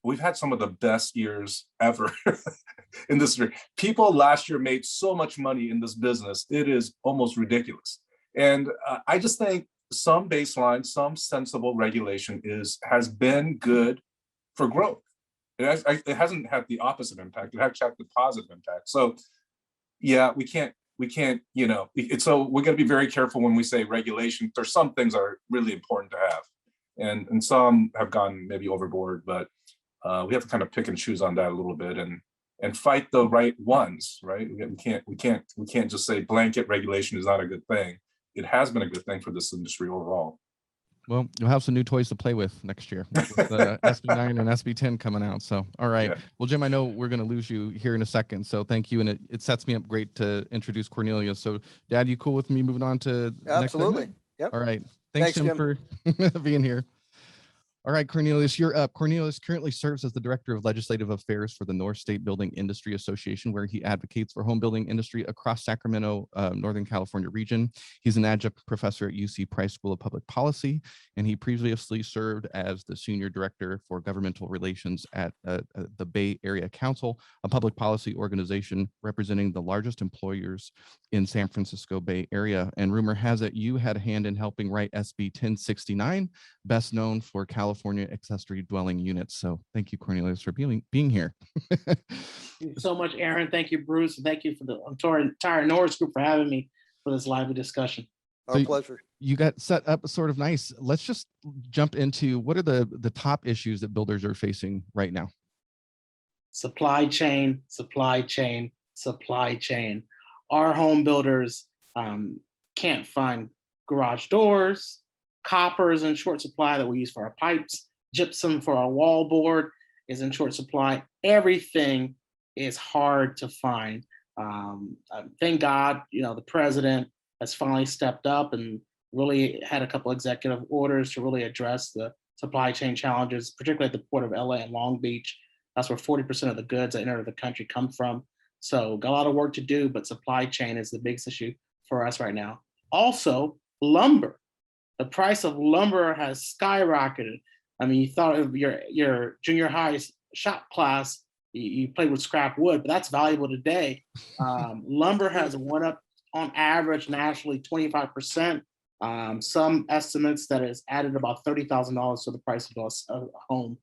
We've had some of the best years ever in this year. People last year made so much money in this business. It is almost ridiculous. And I just think some baseline, some sensible regulation has been good for growth. It hasn't had the opposite impact. It has had the positive impact. So yeah, we can't, so we're going to be very careful when we say regulation. There's some things that are really important to have, and some have gone maybe overboard, but we have to kind of pick and choose on that a little bit and fight the right ones, right? We can't just say blanket regulation is not a good thing. It has been a good thing for this industry overall. Well, you'll have some new toys to play with next year with SB 9 and SB 10 coming out. So, all right. Yeah. Well, Jim, I know we're going to lose you here in a second. So thank you. And it sets me up great to introduce Cornelius. So Dad, you cool with me moving on to Absolutely. Next yep. All right. Thanks Jim, for being here. All right, Cornelius, you're up. Cornelius currently serves as the Director of Legislative Affairs for the North State Building Industry Association, where he advocates for home building industry across Sacramento, Northern California region. He's an adjunct professor at UC Price School of Public Policy, and he previously served as the Senior Director for Governmental Relations at the Bay Area Council, a public policy organization representing the largest employers in San Francisco Bay Area. And rumor has it you had a hand in helping write SB 1069, best known for California accessory dwelling units. So thank you, Cornelius, for being here. Thank you so much, Aaron. Thank you, Bruce. And thank you for the entire Norris Group for having me for this lively discussion. Our pleasure. You got set up sort of nice. Let's just jump into what are the top issues that builders are facing right now? Supply chain, supply chain, supply chain. Our home builders can't find garage doors. Copper is in short supply that we use for our pipes. Gypsum for our wallboard is in short supply. Everything is hard to find. Thank God, the president has finally stepped up and really had a couple executive orders to really address the supply chain challenges, particularly at the port of LA and Long Beach. That's where 40% of the goods that enter the country come from. So got a lot of work to do, but supply chain is the biggest issue for us right now. Also, lumber. The price of lumber has skyrocketed. I mean, you thought of your junior high shop class, you played with scrap wood, but that's valuable today. Lumber has went up on average nationally 25%. Some estimates that it's added about $30,000 to the price of a home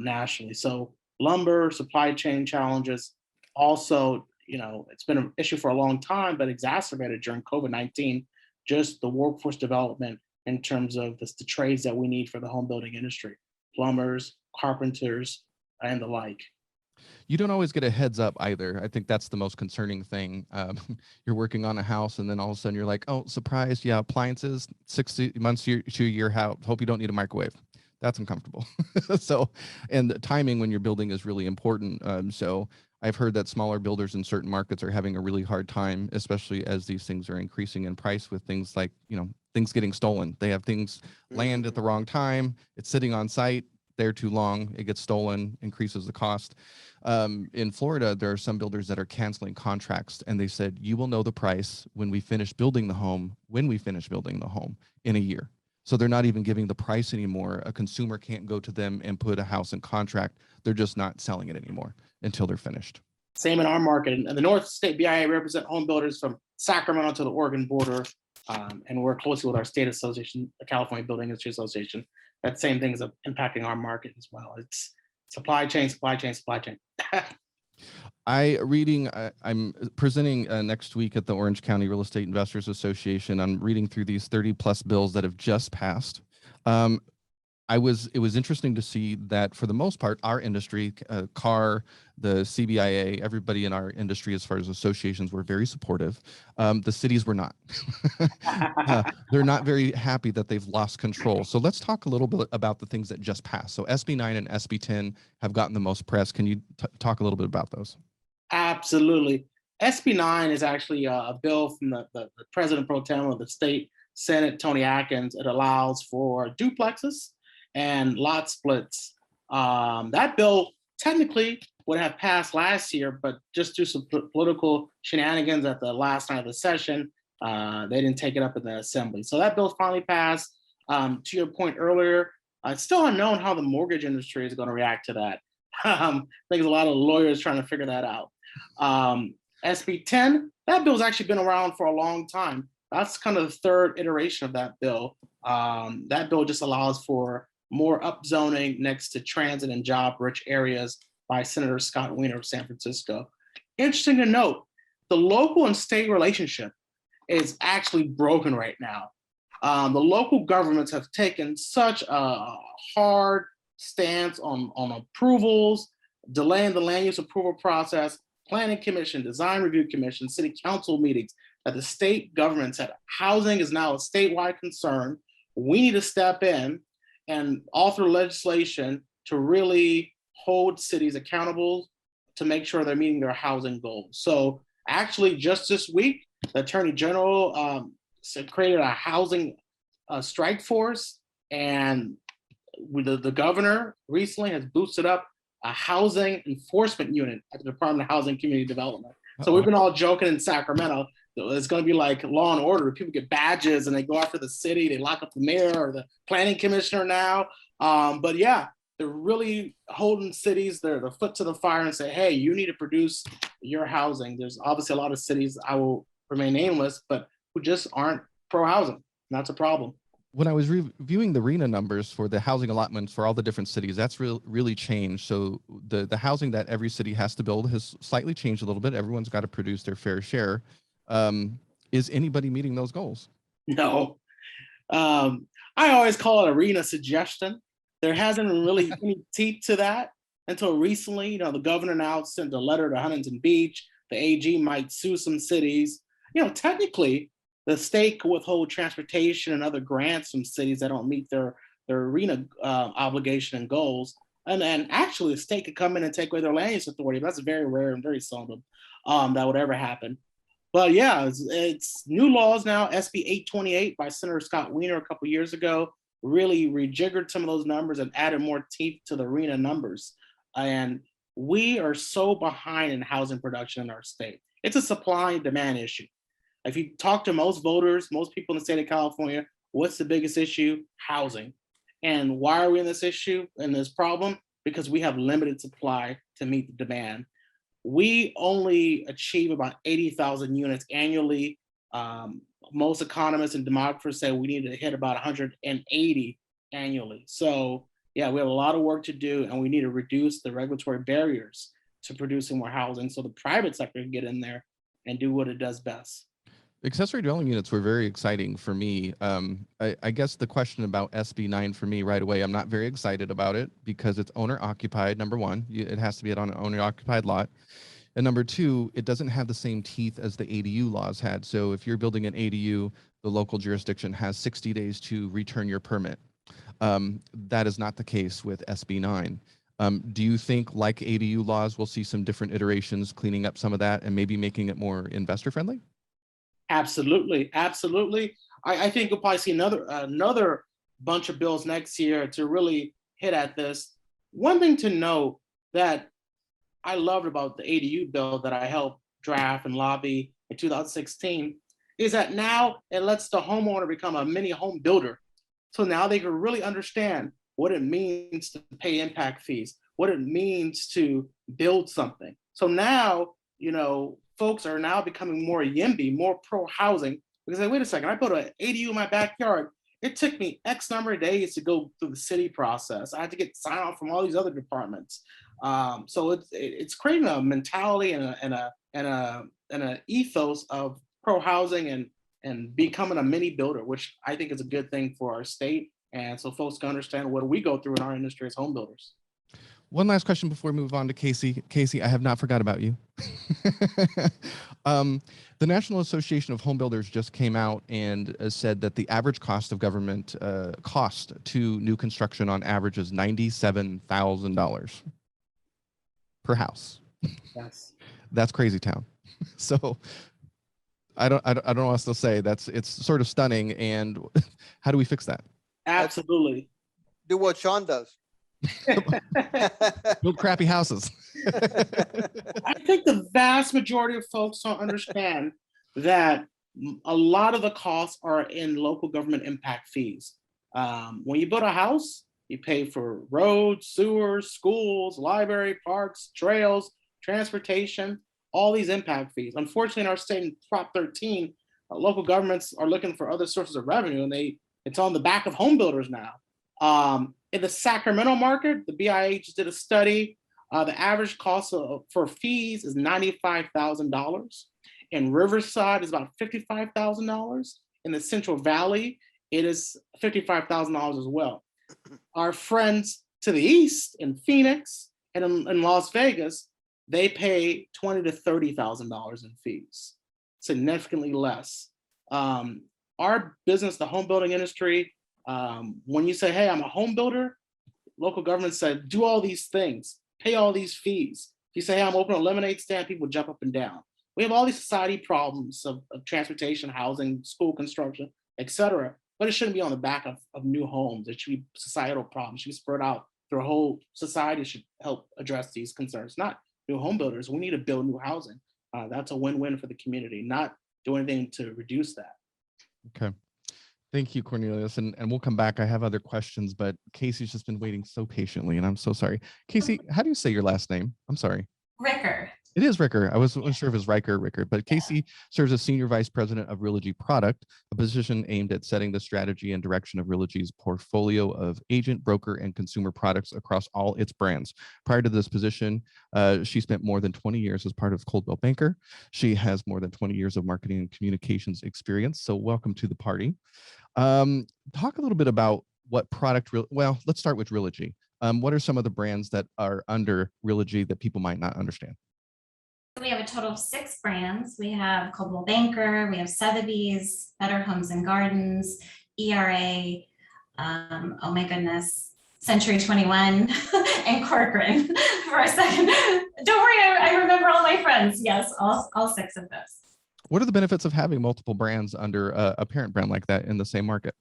nationally. So lumber, supply chain challenges. Also, it's been an issue for a long time, but exacerbated during COVID-19, just the workforce development in terms of the trades that we need for the home building industry, plumbers, carpenters, and the like. You don't always get a heads up either. I think that's the most concerning thing. You're working on a house and then all of a sudden you're like, oh, surprise, yeah, appliances, 6 months to a year, hope you don't need a microwave. That's uncomfortable. So, and the timing when you're building is really important. So I've heard that smaller builders in certain markets are having a really hard time, especially as these things are increasing in price with things like, things getting stolen. They have things land at the wrong time. It's sitting on site there too long. It gets stolen, increases the cost. In Florida, there are some builders that are canceling contracts, and they said, you will know the price when we finish building the home in a year. So they're not even giving the price anymore. A consumer can't go to them and put a house in contract. They're just not selling it anymore until they're finished. Same in our market. And the North State BIA represent home builders from Sacramento to the Oregon border, and work closely with our state association, the California Building Industry Association. That same thing is impacting our market as well. It's supply chain. I'm presenting next week at the Orange County Real Estate Investors Association. I'm reading through these 30 plus bills that have just passed. It was interesting to see that for the most part, our industry, CAR, the CBIA, everybody in our industry as far as associations were very supportive. The cities were not. They're not very happy that they've lost control. So let's talk a little bit about the things that just passed. So SB 9 and SB 10 have gotten the most press. Can you talk a little bit about those? Absolutely. SB 9 is actually a bill from the President Pro Tem of the state Senate, Tony Atkins. It allows for duplexes and lot splits. That bill technically would have passed last year, but just due to some political shenanigans at the last night of the session, they didn't take it up in the assembly. So that bill finally passed. To your point earlier, it's still unknown how the mortgage industry is going to react to that. I think there's a lot of lawyers trying to figure that out. SB 10, that bill's actually been around for a long time. That's kind of the third iteration of that bill. That bill just allows for more upzoning next to transit and job-rich areas by Senator Scott Wiener of San Francisco. Interesting to note, the local and state relationship is actually broken right now. The local governments have taken such a hard stance on approvals, delaying the land use approval process, planning commission, design review commission, city council meetings, that the state government said housing is now a statewide concern. We need to step in and author legislation to really hold cities accountable to make sure they're meeting their housing goals. So actually just this week, the Attorney General created a housing strike force, and the governor recently has boosted up a housing enforcement unit at the Department of Housing and Community Development. So we've been all joking in Sacramento. It's going to be like Law and Order. People get badges and they go after the city. They lock up the mayor or the planning commissioner now. But yeah, they're really holding cities their foot to the fire and say, hey, you need to produce your housing. There's obviously a lot of cities, I will remain nameless, but who just aren't pro-housing. And that's a problem. When I was reviewing the RENA numbers for the housing allotments for all the different cities, that's really changed. So the housing that every city has to build has slightly changed a little bit. Everyone's got to produce their fair share. Is anybody meeting those goals? No. I always call it a RENA suggestion. There hasn't been really any teeth to that until recently. The governor now sent a letter to Huntington Beach. The AG might sue some cities. Technically, the state could withhold transportation and other grants from cities that don't meet their arena obligation and goals. And actually, the state could come in and take away their land use authority. That's very rare and very seldom that would ever happen. But yeah, it's new laws now. SB 828 by Senator Scott Wiener a couple years ago really rejiggered some of those numbers and added more teeth to the arena numbers. And we are so behind in housing production in our state. It's a supply and demand issue. If you talk to most voters, most people in the state of California, what's the biggest issue? Housing. And why are we in this issue and this problem? Because we have limited supply to meet the demand. We only achieve about 80,000 units annually. Most economists and demographers say we need to hit about 180 annually. So yeah, we have a lot of work to do, and we need to reduce the regulatory barriers to producing more housing so the private sector can get in there and do what it does best. Accessory dwelling units were very exciting for me. I guess the question about SB 9 for me right away, I'm not very excited about it because it's owner occupied. Number one, it has to be on an owner occupied lot. And number two, it doesn't have the same teeth as the ADU laws had. So if you're building an ADU, the local jurisdiction has 60 days to return your permit. That is not the case with SB 9. Do you think, like ADU laws, we'll see some different iterations cleaning up some of that and maybe making it more investor friendly? Absolutely, absolutely. I think we'll probably see another bunch of bills next year to really hit at this. One thing to know that I loved about the ADU bill that I helped draft and lobby in 2016 is that now it lets the homeowner become a mini home builder. So now they can really understand what it means to pay impact fees, what it means to build something. So now, folks are now becoming more YIMBY, more pro-housing, because wait a second, I built an ADU in my backyard. It took me X number of days to go through the city process. I had to get sign off from all these other departments. So it's creating a mentality and an ethos of pro-housing and becoming a mini builder, which I think is a good thing for our state. And so folks can understand what we go through in our industry as home builders. One last question before we move on to Casey. Casey, I have not forgot about you. The National Association of Home Builders just came out and said that the average cost of government cost to new construction on average is $97,000 per house. Yes. That's crazy town. So I don't know what else to say. It's sort of stunning. And how do we fix that? Absolutely. Do what Sean does. Build crappy houses. I think the vast majority of folks don't understand that a lot of the costs are in local government impact fees. When you build a house, you pay for roads, sewers, schools, library, parks, trails, transportation, all these impact fees. Unfortunately, in our state in Prop 13, local governments are looking for other sources of revenue, and it's on the back of home builders now. In the Sacramento market, the BIA just did a study. The average cost for fees is $95,000. In Riverside is about $55,000. In the Central Valley, it is $55,000 as well. Our friends to the east in Phoenix and in Las Vegas, they pay $20,000 to $30,000 in fees, significantly less. Our business, the home building industry, when you say, hey, I'm a home builder, local government said, do all these things, pay all these fees. If you say, hey, I'm opening a lemonade stand, people jump up and down. We have all these society problems of transportation, housing, school construction, et cetera, but it shouldn't be on the back of new homes. It should be societal problems. It should be spread out through a whole society should help address these concerns, not new home builders. We need to build new housing. That's a win-win for the community, not do anything to reduce that. Okay. Thank you, Cornelius. And we'll come back. I have other questions, but Casey's just been waiting so patiently, and I'm so sorry. Casey, how do you say your last name? I'm sorry. Ricker. It is Ricker. I wasn't sure if it was Riker or Ricker, but Casey serves as Senior Vice President of Realogy Product, a position aimed at setting the strategy and direction of Realogy's portfolio of agent, broker, and consumer products across all its brands. Prior to this position, she spent more than 20 years as part of Coldwell Banker. She has more than 20 years of marketing and communications experience. So welcome to the party. Talk a little bit about what product, well, let's start with Realogy. What are some of the brands that are under Realogy that people might not understand? we have a total of 6 brands. We have Coldwell Banker, we have Sotheby's, Better Homes and Gardens, ERA, oh my goodness, Century 21, and Corcoran for a second. Don't worry, I remember all my friends. Yes, all 6 of those. What are the benefits of having multiple brands under a parent brand like that in the same market?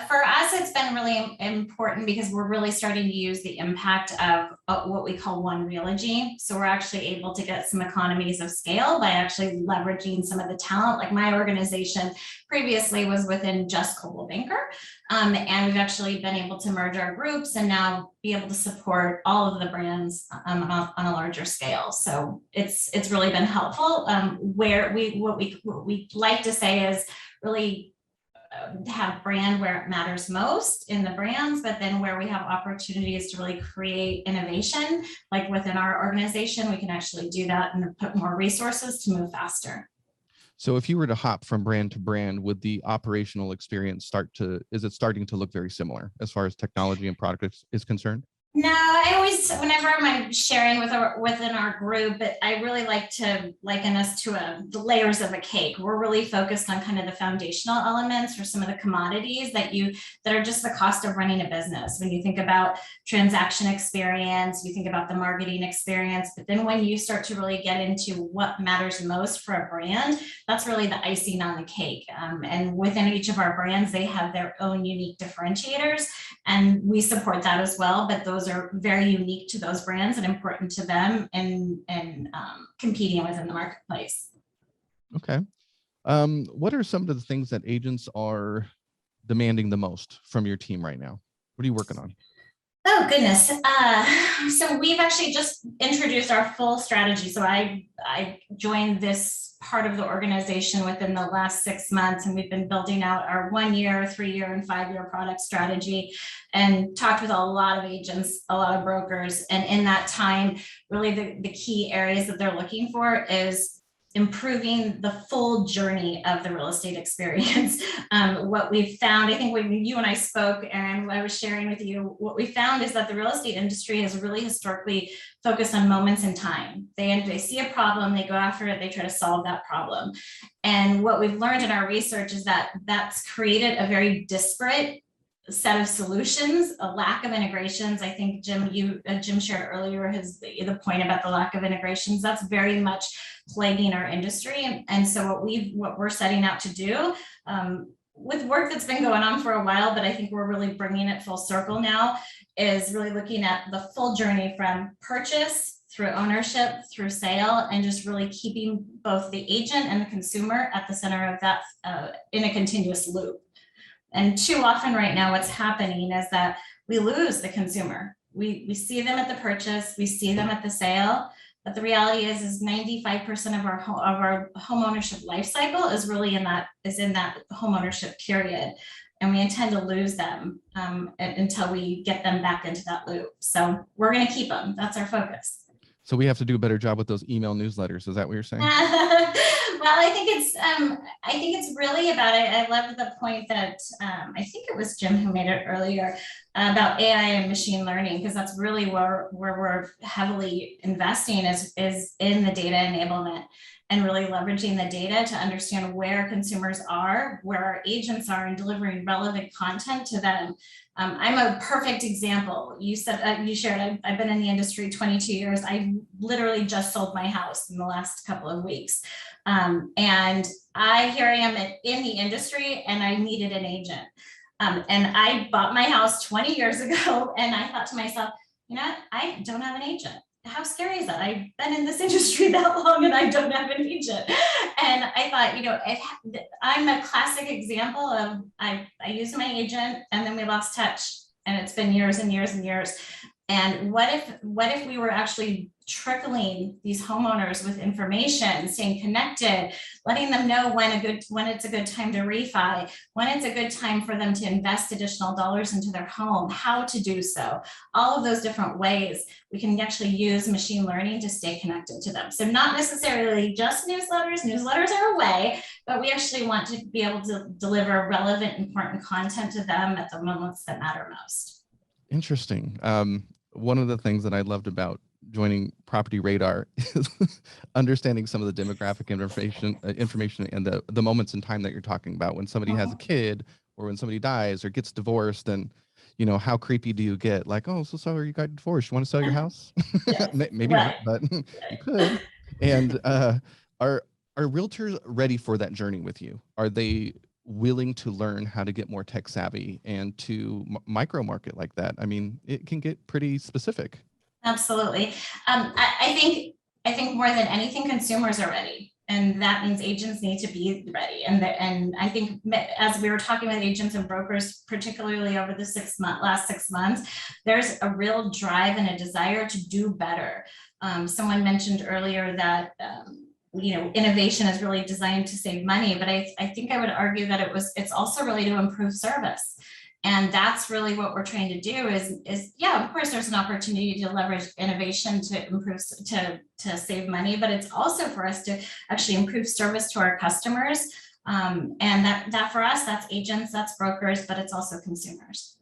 For us, it's been really important because we're really starting to use the impact of what we call one Realogy. So we're actually able to get some economies of scale by actually leveraging some of the talent. Like my organization previously was within just Coldwell Banker. And we've actually been able to merge our groups and now be able to support all of the brands on a larger scale. So it's really been helpful. What we like to say is really have brand where it matters most in the brands, but then where we have opportunities to really create innovation, like within our organization, we can actually do that and put more resources to move faster. So if you were to hop from brand to brand, would the operational experience is it starting to look very similar as far as technology and product is concerned? No, I always, whenever I'm sharing within our group, but I really like to liken us to the layers of a cake. We're really focused on kind of the foundational elements or some of the commodities that are just the cost of running a business. When you think about transaction experience, you think about the marketing experience, but then when you start to really get into what matters most for a brand, that's really the icing on the cake. And within each of our brands, they have their own unique differentiators, and we support that as well. But those are very unique to those brands and important to them and competing within the marketplace. Okay. What are some of the things that agents are demanding the most from your team right now? What are you working on? Oh, goodness. So we've actually just introduced our full strategy. So I joined this part of the organization within the last 6 months, and we've been building out our 1-year, 3-year, and 5-year product strategy, and talked with a lot of agents, a lot of brokers. And in that time, really the key areas that they're looking for is improving the full journey of the real estate experience. What we've found, I think when you and I spoke, and I was sharing with you, what we found is that the real estate industry has really historically focused on moments in time. They see a problem, they go after it, they try to solve that problem. And what we've learned in our research is that that's created a very disparate set of solutions, a lack of integrations. I think Jim shared earlier the point about the lack of integrations. That's very much plaguing our industry. And so what we're setting out to do with work that's been going on for a while, but I think we're really bringing it full circle now, is really looking at the full journey from purchase through ownership, through sale, and just really keeping both the agent and the consumer at the center of that in a continuous loop. And too often right now, what's happening is that we lose the consumer. We see them at the purchase, we see them at the sale, but the reality is 95% of our home ownership life cycle is really in that home ownership period. And we intend to lose them until we get them back into that loop. So we're going to keep them. That's our focus. So we have to do a better job with those email newsletters. Is that what you're saying? Well, I think it's really about it. I love the point that I think it was Jim who made it earlier about AI and machine learning, because that's really where we're heavily investing is in the data enablement and really leveraging the data to understand where consumers are, where our agents are, and delivering relevant content to them. I'm a perfect example. You said, you shared, I've been in the industry 22 years. I literally just sold my house in the last couple of weeks. And here I am in the industry, and I needed an agent. And I bought my house 20 years ago, and I thought to myself, you know, I don't have an agent. How scary is that? I've been in this industry that long and I don't have an agent. And I thought, you know, I'm a classic example of I used my agent and then we lost touch, and it's been years and years and years. And what if we were actually trickling these homeowners with information, staying connected, letting them know when it's a good time to refi, when it's a good time for them to invest additional dollars into their home, how to do so, all of those different ways we can actually use machine learning to stay connected to them. So not necessarily just newsletters are a way, but we actually want to be able to deliver relevant, important content to them at the moments that matter most. Interesting. One of the things that I loved about joining Property Radar is understanding some of the demographic information and the moments in time that you're talking about. When somebody has a kid, or when somebody dies or gets divorced, then, you know, how creepy do you get? Like, oh, so sorry you got divorced. You want to sell your house? Yes, Maybe right. not, but you could. And are realtors ready for that journey with you? Are they willing to learn how to get more tech savvy and to micro market like that? I mean, it can get pretty specific. Absolutely. I think more than anything, consumers are ready. And that means agents need to be ready. And I think, as we were talking with agents and brokers, particularly over the last 6 months, there's a real drive and a desire to do better. Someone mentioned earlier that you know, innovation is really designed to save money, but I think I would argue that it's also really to improve service. And that's really what we're trying to do is yeah, of course, there's an opportunity to leverage innovation to improve, to save money, but it's also for us to actually improve service to our customers. And that for us, that's agents, that's brokers, but it's also consumers.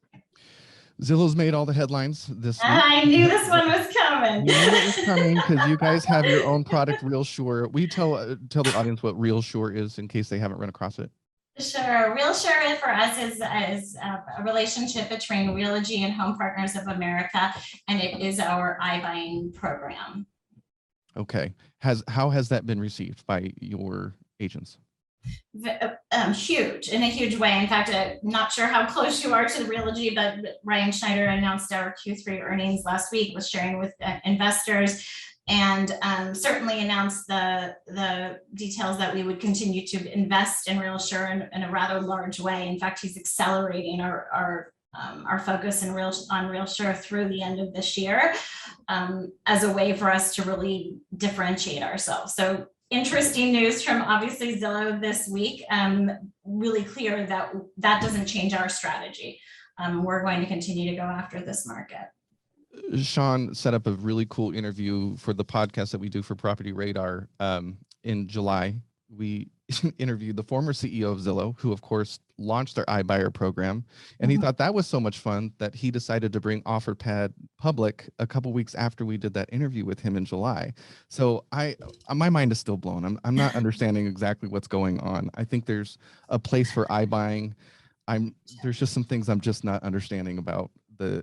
Zillow's made all the headlines this week. I knew this one was coming. You knew it was coming because you guys have your own product, RealSure. Will you tell the audience what RealSure is in case they haven't run across it? Sure. RealSure for us is a relationship between Realogy and Home Partners of America, and it is our iBuying program. Okay. How has that been received by your agents? Huge, in a huge way. In fact, not sure how close you are to Realogy, but Ryan Schneider announced our Q3 earnings last week, was sharing with investors, and certainly announced the details that we would continue to invest in RealSure in a rather large way. In fact, he's accelerating our focus on RealSure through the end of this year as a way for us to really differentiate ourselves. So interesting news from obviously Zillow this week. Really clear that that doesn't change our strategy. We're going to continue to go after this market. Sean set up a really cool interview for the podcast that we do for Property Radar in July. We interviewed the former CEO of Zillow, who of course launched their iBuyer program. And he thought that was so much fun that he decided to bring OfferPad public a couple weeks after we did that interview with him in July. So my mind is still blown. I'm not understanding exactly what's going on. I think there's a place for iBuying. There's just some things I'm just not understanding about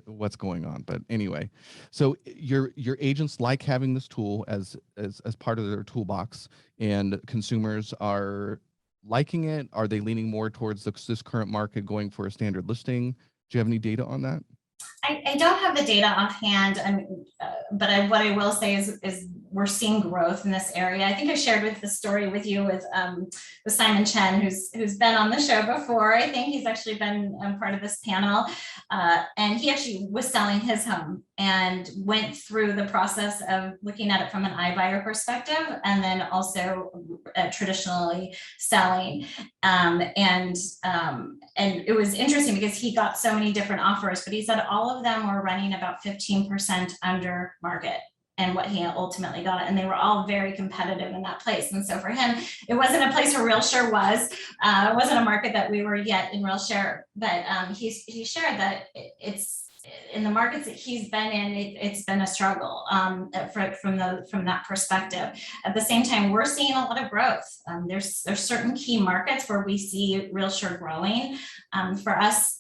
what's going on. But anyway, so your agents like having this tool as part of their toolbox, and consumers are liking it. Are they leaning more towards this current market, going for a standard listing? Do you have any data on that? I don't have the data offhand, but what I will say is we're seeing growth in this area. I think I shared the story with you with Simon Chen, who's been on the show before. I think he's actually been part of this panel, and he actually was selling his home and went through the process of looking at it from an iBuyer perspective, and then also traditionally selling. And it was interesting because he got so many different offers, but he said all of them were running about 15% under market and what he ultimately got. And they were all very competitive in that place. And so for him, it wasn't a place where RealSure was. It wasn't a market that we were yet in RealSure, but he shared that it's in the markets that he's been in, it's been a struggle from that perspective. At the same time, we're seeing a lot of growth. There's certain key markets where we see RealSure growing. For us,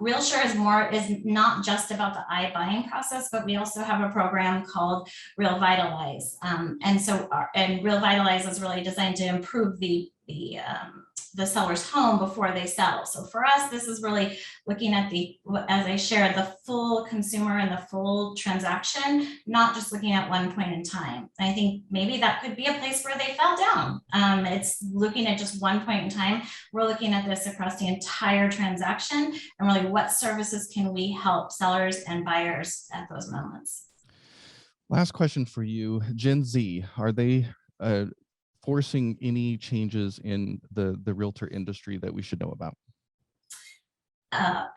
RealSure is not just about the iBuying process, but we also have a program called Real Vitalize. And Real Vitalize is really designed to improve the seller's home before they sell. So for us, this is really looking at as I shared, the full consumer and the full transaction, not just looking at one point in time. I think maybe that could be a place where they fell down. It's looking at just one point in time. We're looking at this across the entire transaction, and really what services can we help sellers and buyers at those moments. Last question for you, Gen Z, are they forcing any changes in the realtor industry that we should know about?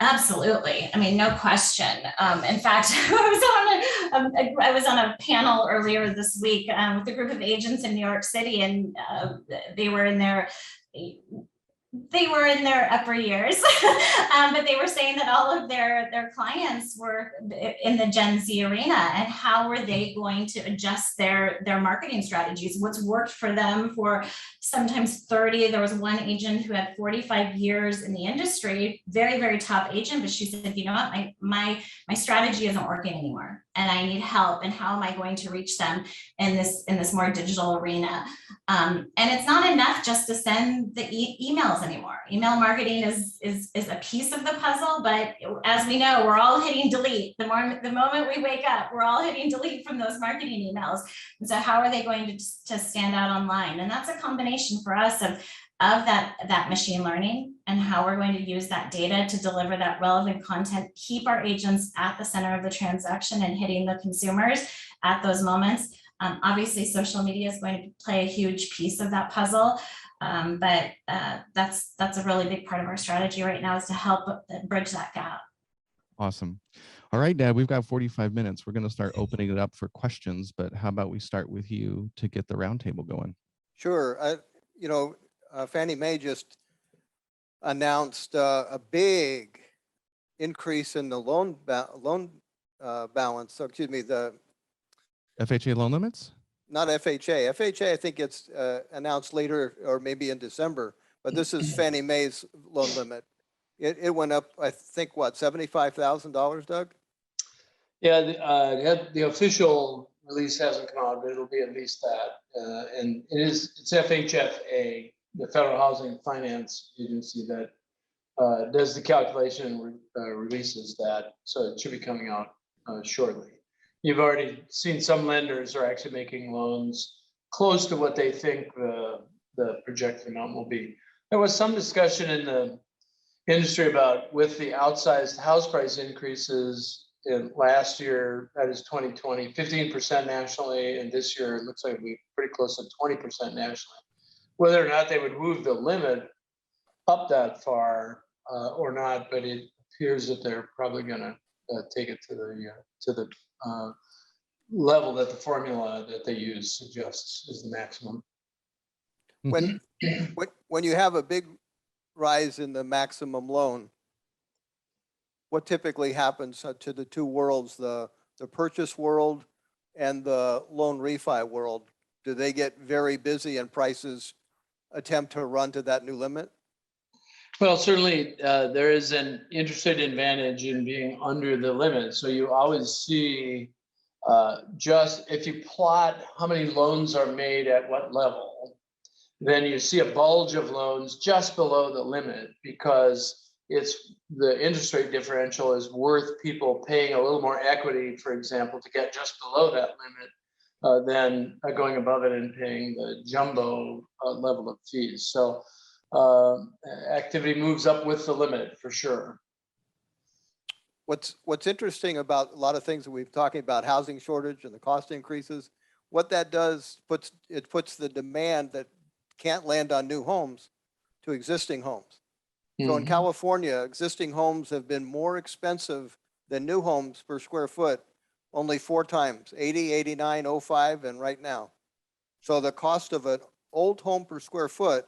Absolutely. I mean, no question. In fact, I was on a panel earlier this week with a group of agents in New York City, and they were in their they were in their upper years, but they were saying that all of their clients were in the Gen Z arena, and how were they going to adjust their marketing strategies? What's worked for them for sometimes 30. There was one agent who had 45 years in the industry, very, very top agent, but she said, you know what, my strategy isn't working anymore, and I need help. And how am I going to reach them in this more digital arena? And it's not enough just to send the emails anymore. Email marketing is a piece of the puzzle, but as we know, we're all hitting delete. The moment we wake up, we're all hitting delete from those marketing emails. And so how are they going to stand out online? And that's a combination for us of that machine learning, and how we're going to use that data to deliver that relevant content, keep our agents at the center of the transaction and hitting the consumers at those moments. Obviously, social media is going to play a huge piece of that puzzle, but that's a really big part of our strategy right now, is to help bridge that gap. Awesome. All right, Dad, we've got 45 minutes. We're going to start opening it up for questions, but how about we start with you to get the roundtable going? Sure. Fannie Mae just announced a big increase in the loan balance. So, excuse me, the FHA loan limits? not FHA. FHA, I think it's announced later or maybe in December, but this is Fannie Mae's loan limit. It went up, I think, what, $75,000, Doug? Yeah, the official release hasn't come out, but it'll be at least that. And it's FHFA, the Federal Housing Finance Agency, that does the calculation and releases that. So it should be coming out shortly. You've already seen some lenders are actually making loans close to what they think the projected amount will be. There was some discussion in the industry about, with the outsized house price increases in last year, that is 2020, 15% nationally, and this year it looks like it'll be pretty close to 20% nationally. Whether or not they would move the limit up that far or not, but it appears that they're probably going to take it to the level that the formula that they use suggests is the maximum. When you have a big rise in the maximum loan, what typically happens to the two worlds, the purchase world and the loan refi world? Do they get very busy and prices attempt to run to that new limit? Well, certainly there is an interest rate advantage in being under the limit. So you always see, just if you plot how many loans are made at what level, then you see a bulge of loans just below the limit, because it's the interest rate differential is worth people paying a little more equity, for example, to get just below that limit than going above it and paying the jumbo level of fees. So activity moves up with the limit for sure. What's interesting about a lot of things that we've talking about, housing shortage and the cost increases, what that does puts the demand that can't land on new homes to existing homes. So in California, existing homes have been more expensive than new homes per square foot only 4 times, 80, 89, 05, and right now. So the cost of an old home per square foot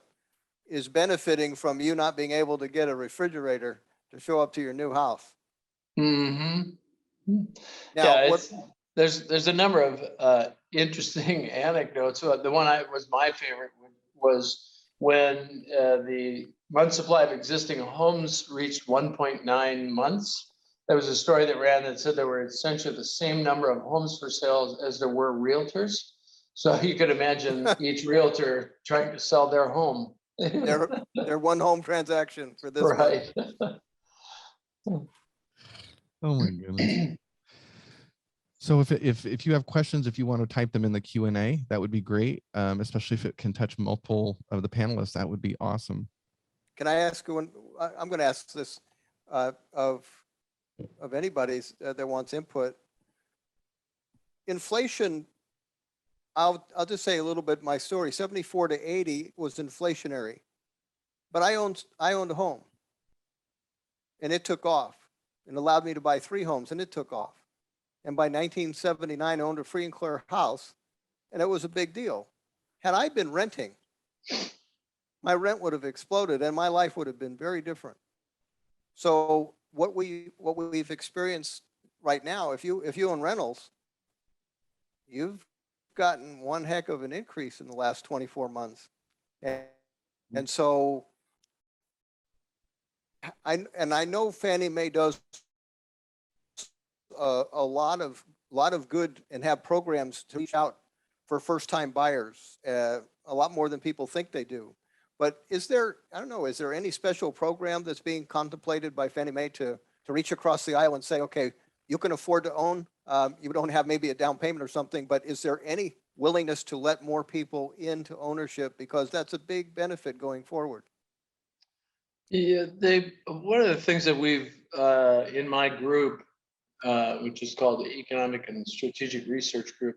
is benefiting from you not being able to get a refrigerator to show up to your new house. Now, Yeah, there's a number of interesting anecdotes. The one was my favorite was when the month supply of existing homes reached 1.9 months. There was a story that ran that said there were essentially the same number of homes for sale as there were realtors. So you could imagine each realtor trying to sell their home. their one home transaction for this right. Oh my goodness. So if you have questions, if you want to type them in the Q&A, that would be great. Especially if it can touch multiple of the panelists, that would be awesome. Can I ask one? I'm going to ask this of anybody that wants input. Inflation, I'll just say a little bit my story. 74 to 80 was inflationary, but I owned a home, and it took off, and allowed me to buy 3 homes, and it took off. And by 1979, I owned a free and clear house, and it was a big deal. Had I been renting, my rent would have exploded and my life would have been very different. So what we've experienced right now, if you own rentals, you've gotten one heck of an increase in the last 24 months. And so I know Fannie Mae does a lot of good and have programs to reach out for first-time buyers, a lot more than people think they do. But is there, I don't know, is there any special program that's being contemplated by Fannie Mae to reach across the aisle and say, okay, you can afford to own, you don't have maybe a down payment or something, but is there any willingness to let more people into ownership? Because that's a big benefit going forward. Yeah, one of the things that we've, in my group, which is called the Economic and Strategic Research Group,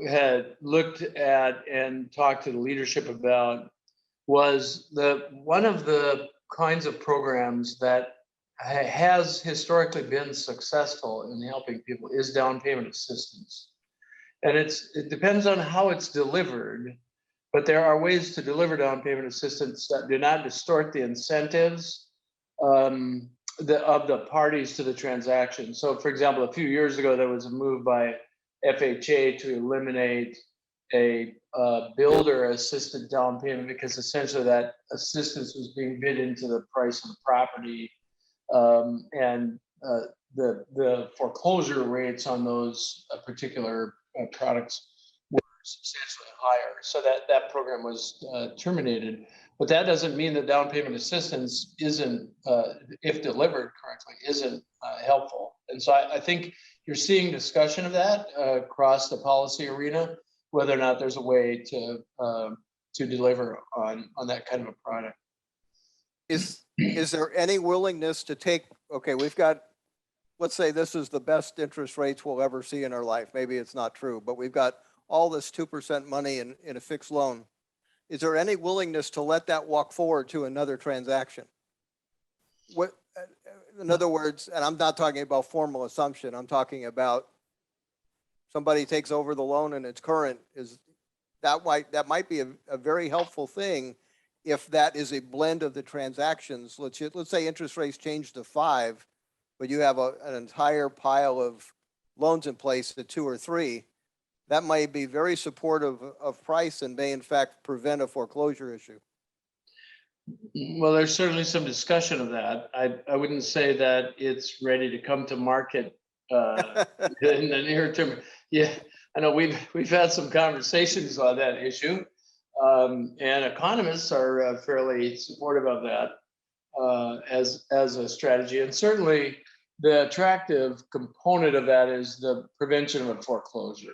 had looked at and talked to the leadership about was one of the kinds of programs that has historically been successful in helping people is down payment assistance. And it depends on how it's delivered, but there are ways to deliver down payment assistance that do not distort the incentives of the parties to the transaction. So for example, a few years ago, there was a move by FHA to eliminate a builder assisted down payment because essentially that assistance was being bid into the price of the property, and the foreclosure rates on those particular products were substantially higher. So that program was terminated. But that doesn't mean that down payment assistance isn't, if delivered correctly, isn't helpful. And so I think you're seeing discussion of that across the policy arena, whether or not there's a way to deliver on that kind of a product. Is there any willingness to take, okay, we've got, let's say this is the best interest rates we'll ever see in our life. Maybe it's not true, but we've got all this 2% money in a fixed loan. Is there any willingness to let that walk forward to another transaction? What, in other words, and I'm not talking about formal assumption, I'm talking about somebody takes over the loan and it's current, that might be a very helpful thing if that is a blend of the transactions. Let's say interest rates change to 5, but you have an entire pile of loans in place at 2 or 3. That might be very supportive of price and may in fact prevent a foreclosure issue. Well, there's certainly some discussion of that. I wouldn't say that it's ready to come to market in the near term. Yeah, I know we've had some conversations on that issue, and economists are fairly supportive of that as a strategy. And certainly the attractive component of that is the prevention of foreclosure.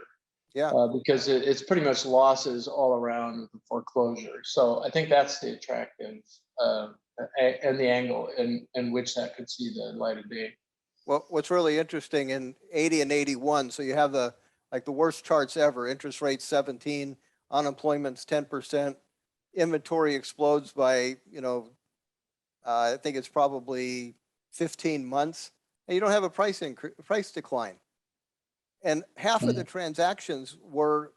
Yeah, because it's pretty much losses all around the foreclosure. So I think that's the attractive and the angle in which that could see the light of day. Well, what's really interesting in 80 and 81, so you have the worst charts ever, interest rates 17, unemployment's 10%, inventory explodes by, I think it's probably 15 months, and you don't have a price decline. And half of the transactions were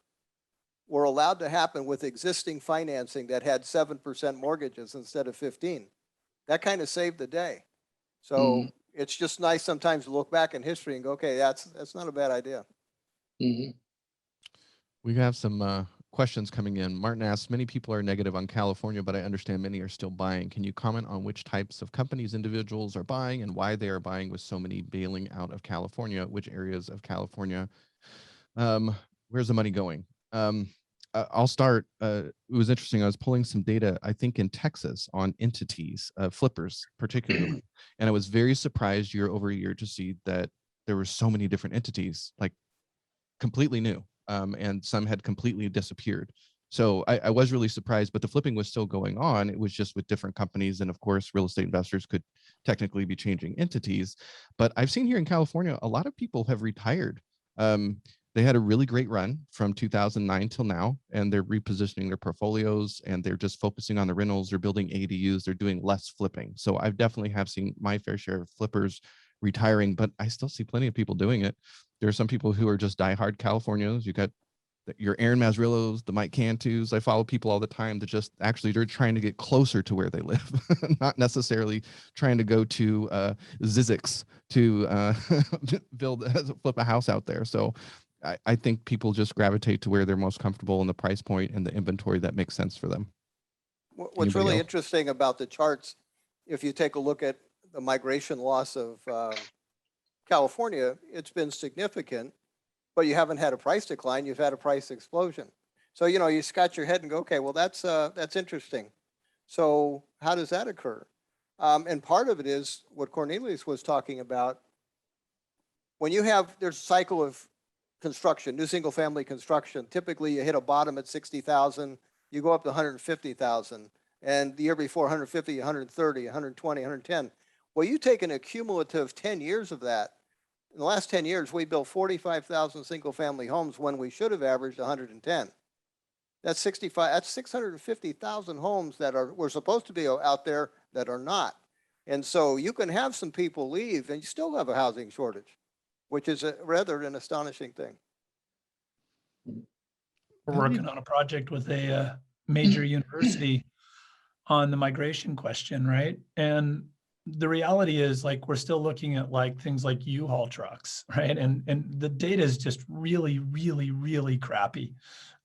allowed to happen with existing financing that had 7% mortgages instead of 15. That kind of saved the day. So it's just nice sometimes to look back in history and go, okay, that's not a bad idea. We have some questions coming in. Martin asks, many people are negative on California, but I understand many are still buying. Can you comment on which types of companies individuals are buying and why they are buying with so many bailing out of California? Which areas of California? Where's the money going? I'll start. It was interesting. I was pulling some data, I think in Texas, on entities, flippers particularly. And I was very surprised year over year to see that there were so many different entities, like completely new. And some had completely disappeared. So I was really surprised, but the flipping was still going on. It was just with different companies. And of course, real estate investors could technically be changing entities. But I've seen here in California, a lot of people have retired. They had a really great run from 2009 till now, and they're repositioning their portfolios and they're just focusing on the rentals. They're building ADUs. They're doing less flipping. So I've definitely have seen my fair share of flippers retiring, but I still see plenty of people doing it. There are some people who are just diehard Californians. You got your Aaron Mazrillos, the Mike Cantus. I follow people all the time that just actually they're trying to get closer to where they live, not necessarily trying to go to Zizix to flip a house out there. So I think people just gravitate to where they're most comfortable in the price point and the inventory that makes sense for them. What's Anybody really else? interesting about the charts, if you take a look at the migration loss of California, it's been significant, but you haven't had a price decline, you've had a price explosion. So, you know, you scratch your head and go, okay, well, that's interesting. So how does that occur? And part of it is what Cornelius was talking about. When you have, there's a cycle of construction, new single family construction, typically you hit a bottom at 60,000, you go up to 150,000, and the year before 150, 130, 120, 110. Well, you take an accumulative 10 years of that. In the last 10 years, we built 45,000 single family homes when we should have averaged 110. That's 650,000 homes that were supposed to be out there that are not. And so you can have some people leave and you still have a housing shortage, which is rather an astonishing thing. We're working on a project with a major university on the migration question, right? And the reality is, like, we're still looking at like things like U-Haul trucks, right? And the data is just really, really, really crappy.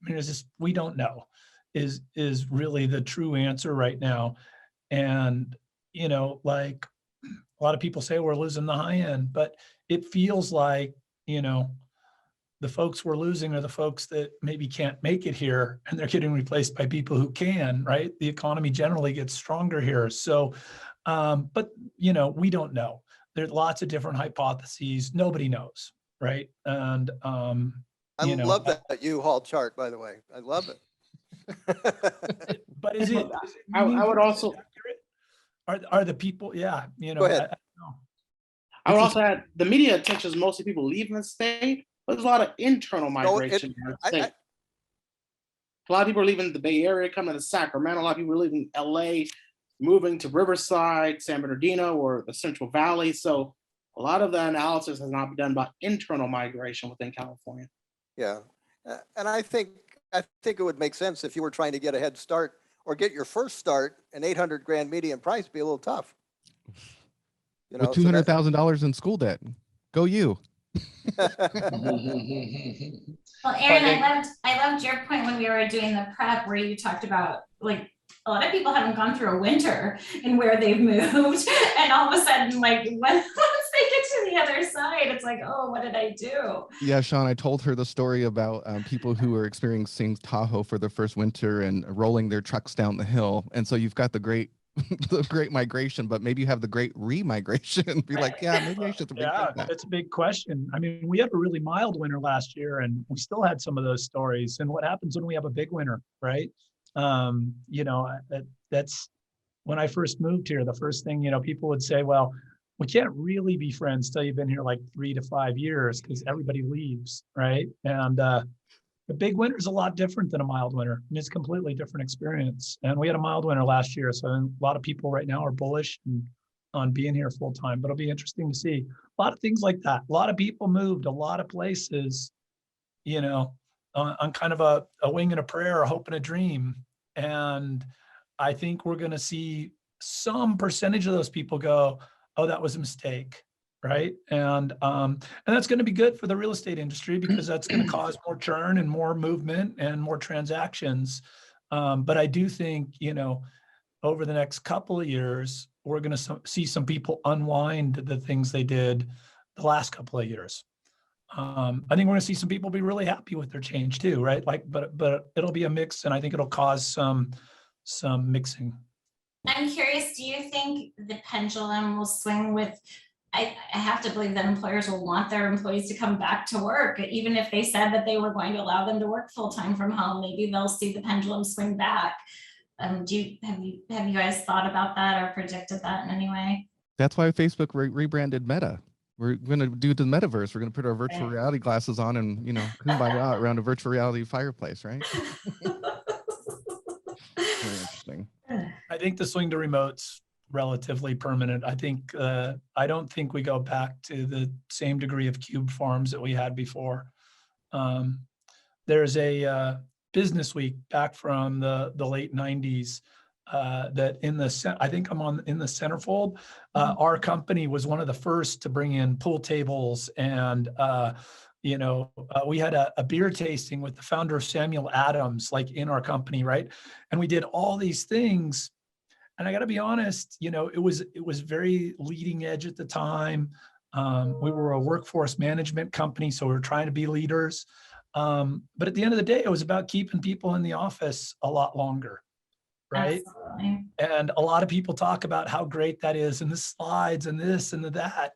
I mean, it's just, we don't know is really the true answer right now. And, you know, like a lot of people say we're losing the high end, but it feels like, you know, the folks we're losing are the folks that maybe can't make it here, and they're getting replaced by people who can, right? The economy generally gets stronger here. So, but, you know, we don't know. There's lots of different hypotheses. Nobody knows, right? And, I you know, love that U-Haul chart, by the way. I love it. but is it I would also, accurate? Are the people, yeah, you know, Go ahead. I don't know. I would also add the media attention is mostly people leaving the state, but there's a lot of internal No, migration in the state. A lot of people are leaving the Bay Area, coming to Sacramento. A lot of people are leaving LA, moving to Riverside, San Bernardino, or the Central Valley. So a lot of the analysis has not been done about internal migration within California. Yeah, and I think it would make sense if you were trying to get a head start or get your first start. An 800 grand median price be a little tough. You know, with $200,000 in school debt. Go you. Well, Aaron, I loved your point when we were doing the prep where you talked about, like, a lot of people haven't gone through a winter in where they've moved, and all of a sudden, like, once they get to the other side, it's like, oh, what did I do? Yeah, Sean, I told her the story about people who are experiencing Tahoe for their first winter and rolling their trucks down the hill. And so you've got the great migration, but maybe you have the great re-migration. Be like, yeah, maybe I should. Yeah, that's a big question. I mean, we had a really mild winter last year, and we still had some of those stories. And what happens when we have a big winter, right? You know, that's when I first moved here. The first thing, you know, people would say, well, we can't really be friends till you've been here like 3 to 5 years because everybody leaves, right? And the big winter is a lot different than a mild winter. I mean, it's a completely different experience. And we had a mild winter last year, so a lot of people right now are bullish on being here full time. But it'll be interesting to see a lot of things like that. A lot of people moved a lot of places, you know, on kind of a wing and a prayer, a hope and a dream. And I think we're going to see some percentage of those people go, oh, that was a mistake, right? And that's going to be good for the real estate industry because that's going to cause more churn and more movement and more transactions. But I do think, you know, over the next couple of years, we're going to see some people unwind the things they did the last couple of years. I think we're going to see some people be really happy with their change too, right? Like, but it'll be a mix, and I think it'll cause some mixing. I'm curious, do you think the pendulum will swing with, I have to believe that employers will want their employees to come back to work, even if they said that they were going to allow them to work full-time from home, maybe they'll see the pendulum swing back. Have you guys thought about that or predicted that in any way? That's why Facebook rebranded Meta. We're going to do the metaverse. We're going to put our virtual reality glasses on and, you know, kumbaya around a virtual reality fireplace, right? Very interesting. I think the swing to remote's relatively permanent. I think I don't think we go back to the same degree of cube farms that we had before. there's a business week back from the late 90s that I think I'm in the centerfold. Our company was one of the first to bring in pool tables, and we had a beer tasting with the founder of Samuel Adams, like in our company, right? And we did all these things. And I got to be honest, it was very leading edge at the time. We were a workforce management company, so we were trying to be leaders. But at the end of the day, it was about keeping people in the office a lot longer, right? Absolutely. And a lot of people talk about how great that is, and the slides and this and that.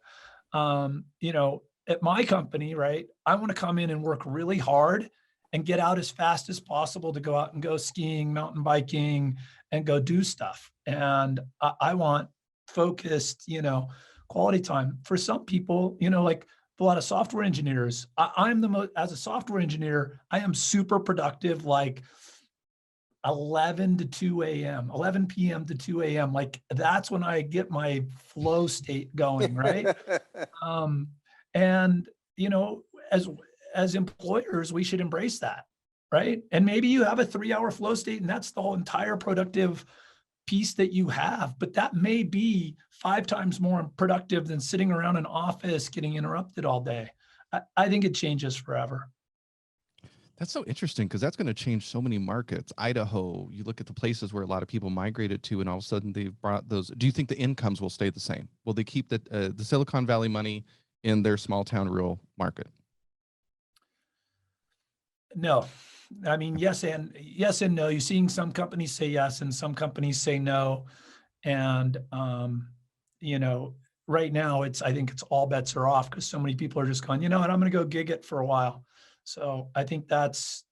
At my company, right, I want to come in and work really hard and get out as fast as possible to go out and go skiing, mountain biking, and go do stuff. And I want focused, quality time. For some people, like a lot of software engineers, as a software engineer, I am super productive, like 11 to 2 a.m., 11 p.m. to 2 a.m. Like that's when I get my flow state going, right? And as employers, we should embrace that, right? And maybe you have a 3-hour flow state and that's the whole entire productive piece that you have, but that may be 5 times more productive than sitting around an office getting interrupted all day. I think it changes forever. That's so interesting because that's going to change so many markets. Idaho, you look at the places where a lot of people migrated to, and all of a sudden they've brought those. Do you think the incomes will stay the same? Will they keep the Silicon Valley money in their small town rural market? No. I mean, yes and no. You're seeing some companies say yes and some companies say no. And, right now I think it's all bets are off because so many people are just going, you know what, I'm going to go gig it for a while. So I think that's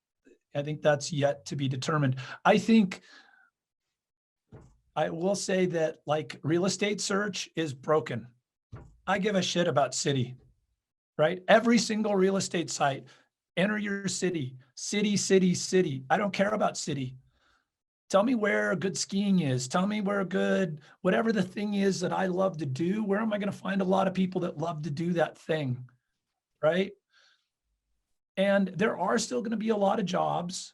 yet to be determined. I will say that like real estate search is broken. I give a shit about city, right? Every single real estate site, enter your city. I don't care about city. Tell me where good skiing is. Tell me where whatever the thing is that I love to do, where am I going to find a lot of people that love to do that thing, right? And there are still going to be a lot of jobs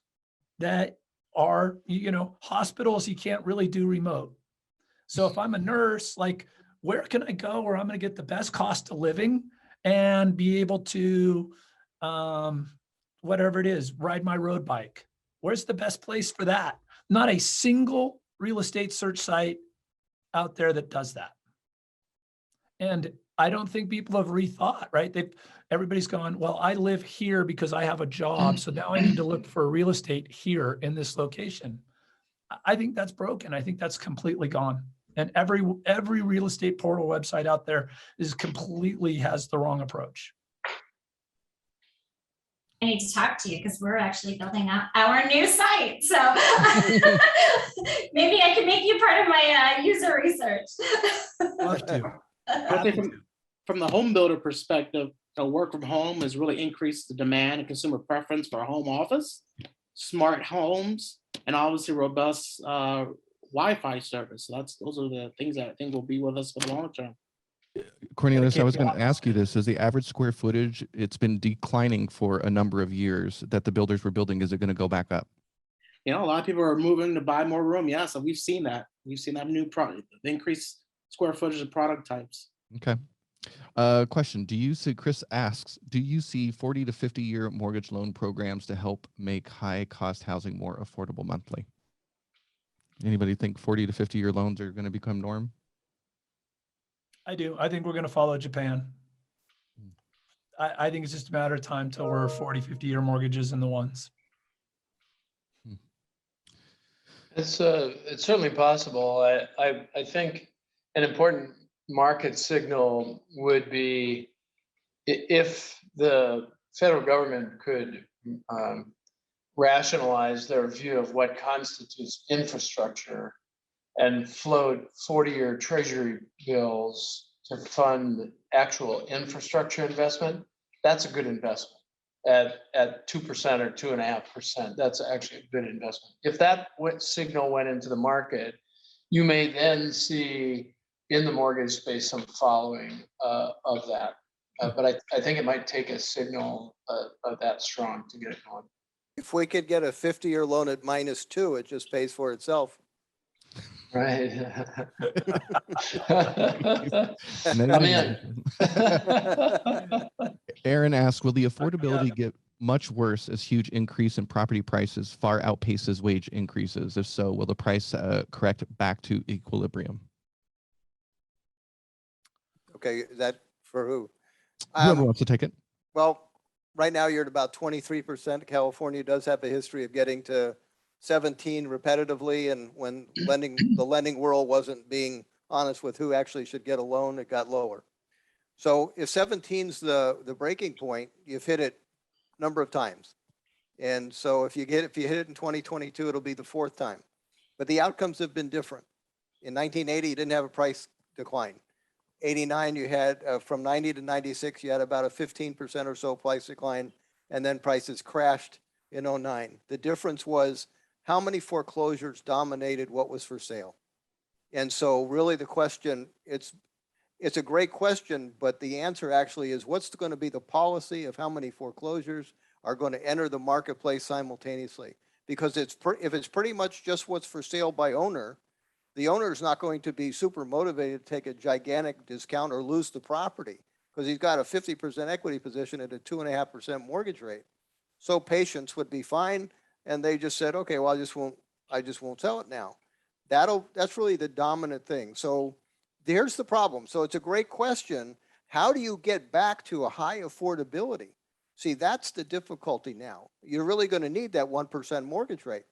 that are, hospitals you can't really do remote. So if I'm a nurse, like where can I go where I'm going to get the best cost of living and be able to, whatever it is, ride my road bike? Where's the best place for that? Not a single real estate search site out there that does that. And I don't think people have rethought, right? Everybody's gone, well, I live here because I have a job. So now I need to look for real estate here in this location. I think that's broken. I think that's completely gone. And every real estate portal website out there has the wrong approach. I need to talk to you because we're actually building out our new site. So maybe I can make you part of my user research. Love to. I think from the home builder perspective, work from home has really increased the demand and consumer preference for a home office, smart homes, and obviously robust Wi-Fi service. So those are the things that I think will be with us for the long term. Cornelius, I was going to ask you this. Is the average square footage, it's been declining for a number of years that the builders were building. Is it going to go back up? A lot of people are moving to buy more room. Yeah, so we've seen that. We've seen that new product, the increased square footage of product types. Okay. Question. Chris asks, do you see 40 to 50 year mortgage loan programs to help make high cost housing more affordable monthly? Anybody think 40 to 50 year loans are going to become norm? I do. I think we're going to follow Japan. I think it's just a matter of time till we're 40, 50 year mortgages in the ones. It's certainly possible. I think an important market signal would be if the federal government could rationalize their view of what constitutes infrastructure and float 40-year treasury bills to fund actual infrastructure investment. That's a good investment at 2% or 2.5%. That's actually a good investment. If that signal went into the market, you may then see in the mortgage space some following of that. But I think it might take a signal of that strong to get it going. If we could get a 50-year loan at -2, it just pays for itself. Right. Many I'm in. Aaron asks, will the affordability get much worse as huge increase in property prices far outpaces wage increases? If so, will the price correct back to equilibrium? Okay, is that for who? Whoever wants to take it. Well, right now you're at about 23%. California does have a history of getting to 17 repetitively, and when the lending world wasn't being honest with who actually should get a loan, it got lower. So if 17's the breaking point, you've hit it a number of times. And so if you hit it in 2022, it'll be the 4th time. But the outcomes have been different. In 1980, you didn't have a price decline. 89, you had from 90 to 96, you had about a 15% or so price decline, and then prices crashed in 09. The difference was how many foreclosures dominated what was for sale. And so really the question, it's a great question, but the answer actually is what's going to be the policy of how many foreclosures are going to enter the marketplace simultaneously? Because if it's pretty much just what's for sale by owner, the owner is not going to be super motivated to take a gigantic discount or lose the property because he's got a 50% equity position at a 2.5% mortgage rate. So patience would be fine. And they just said, okay, well, I just won't sell it now. That's really the dominant thing. So here's the problem. So it's a great question. How do you get back to a high affordability? See, that's the difficulty now. You're really going to need that 1% mortgage rate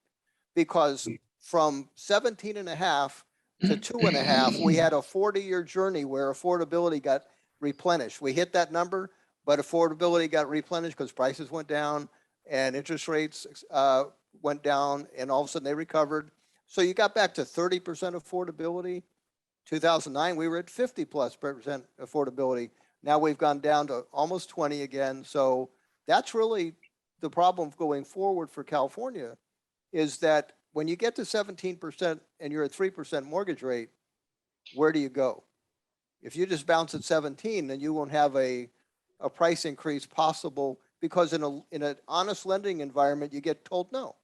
because from 17.5 to 2.5, we had a 40-year journey where affordability got replenished. We hit that number, but affordability got replenished because prices went down and interest rates went down, and all of a sudden they recovered. So you got back to 30% affordability. 2009, we were at 50+% affordability. Now we've gone down to almost 20 again. So that's really the problem going forward for California, is that when you get to 17% and you're at 3% mortgage rate, where do you go? If you just bounce at 17, then you won't have a price increase possible, because in an honest lending environment, you get told no.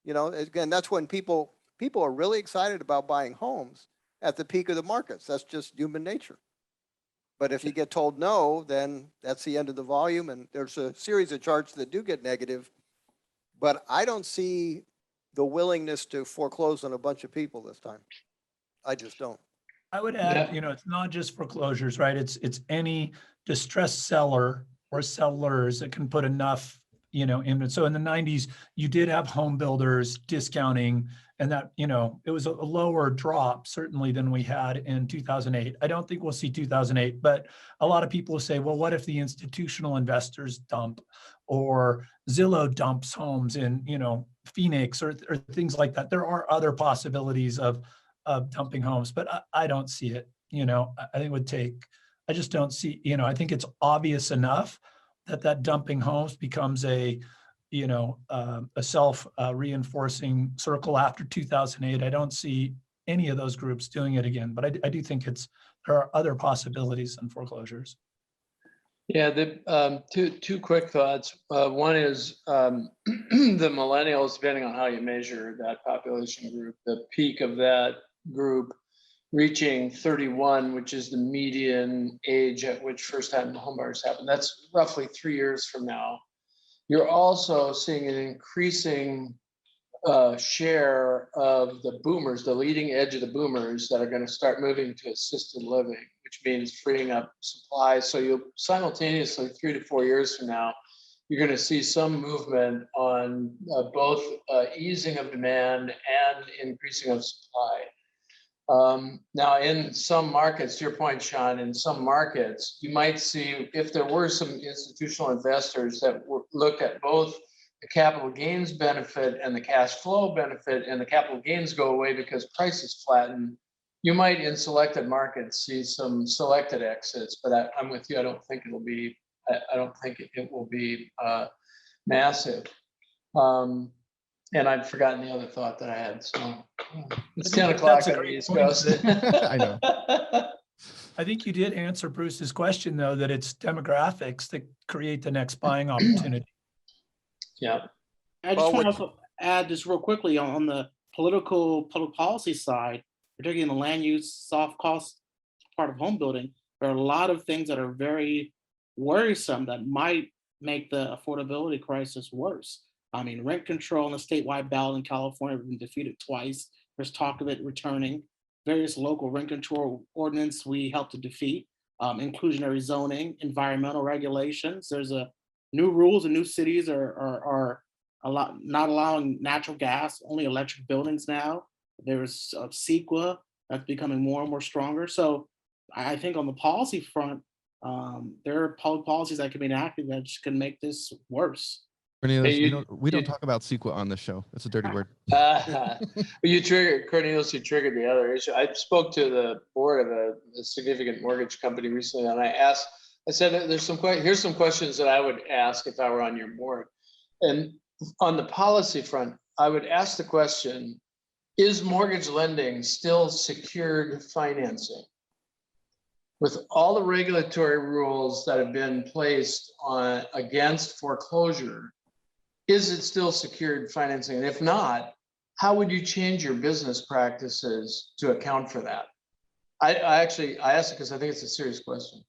You know, again, that's when people are really excited about buying homes at the peak of the markets. That's just human nature. But if you get told no, then that's the end of the volume. And there's a series of charts that do get negative, but I don't see the willingness to foreclose on a bunch of people this time. I just don't. I would add, you know, it's not just foreclosures, right? It's any distressed seller or sellers that can put enough, you know, in. So in the 90s, you did have home builders discounting, and that, you know, it was a lower drop certainly than we had in 2008. I don't think we'll see 2008, but a lot of people say, well, what if the institutional investors dump, or Zillow dumps homes in, you know, Phoenix or things like that? There are other possibilities of dumping homes, but I don't see it. You know, I think it would take, I just don't see, you know, I think it's obvious enough that dumping homes becomes a, you know, a self-reinforcing circle after 2008. I don't see any of those groups doing it again, but I do think there are other possibilities than foreclosures. Yeah, two quick thoughts. One is the millennials, depending on how you measure that population group, the peak of that group reaching 31, which is the median age at which first-time homebuyers happen. That's roughly 3 years from now. You're also seeing an increasing share of the boomers, the leading edge of the boomers, that are going to start moving to assisted living, which means freeing up supply. So you'll simultaneously, 3 to 4 years from now, you're going to see some movement on both easing of demand and increasing of supply. Now, in some markets, to your point, Sean, in some markets, you might see, if there were some institutional investors that look at both the capital gains benefit and the cash flow benefit, and the capital gains go away because prices flatten, you might in selected markets see some selected exits. But I'm with you. I don't think it'll be. I don't think it will be massive. And I'd forgotten the other thought that I had. So it's 10 o'clock on the East Coast. I know. I think you did answer Bruce's question, though, that it's demographics that create the next buying opportunity. Yeah. I just want to also add just real quickly on the public policy side, particularly in the land use soft cost part of home building, there are a lot of things that are very worrisome that might make the affordability crisis worse. I mean, rent control on the statewide ballot in California has been defeated twice. There's talk of it returning. Various local rent control ordinance we helped to defeat, inclusionary zoning, environmental regulations. There's a new rules in new cities are not allowing natural gas, only electric buildings now. There's CEQA that's becoming more and more stronger. So I think on the policy front, there are public policies that can be enacted that just can make this worse. Cornelius, we don't talk about CEQA on the show. It's a dirty word. You triggered, Cornelius, you triggered the other issue. I spoke to the board of a significant mortgage company recently, and I said, here's some questions that I would ask if I were on your board. And on the policy front, I would ask the question, is mortgage lending still secured financing? With all the regulatory rules that have been placed on against foreclosure, is it still secured financing? And if not, how would you change your business practices to account for that? I asked it because I think it's a serious question.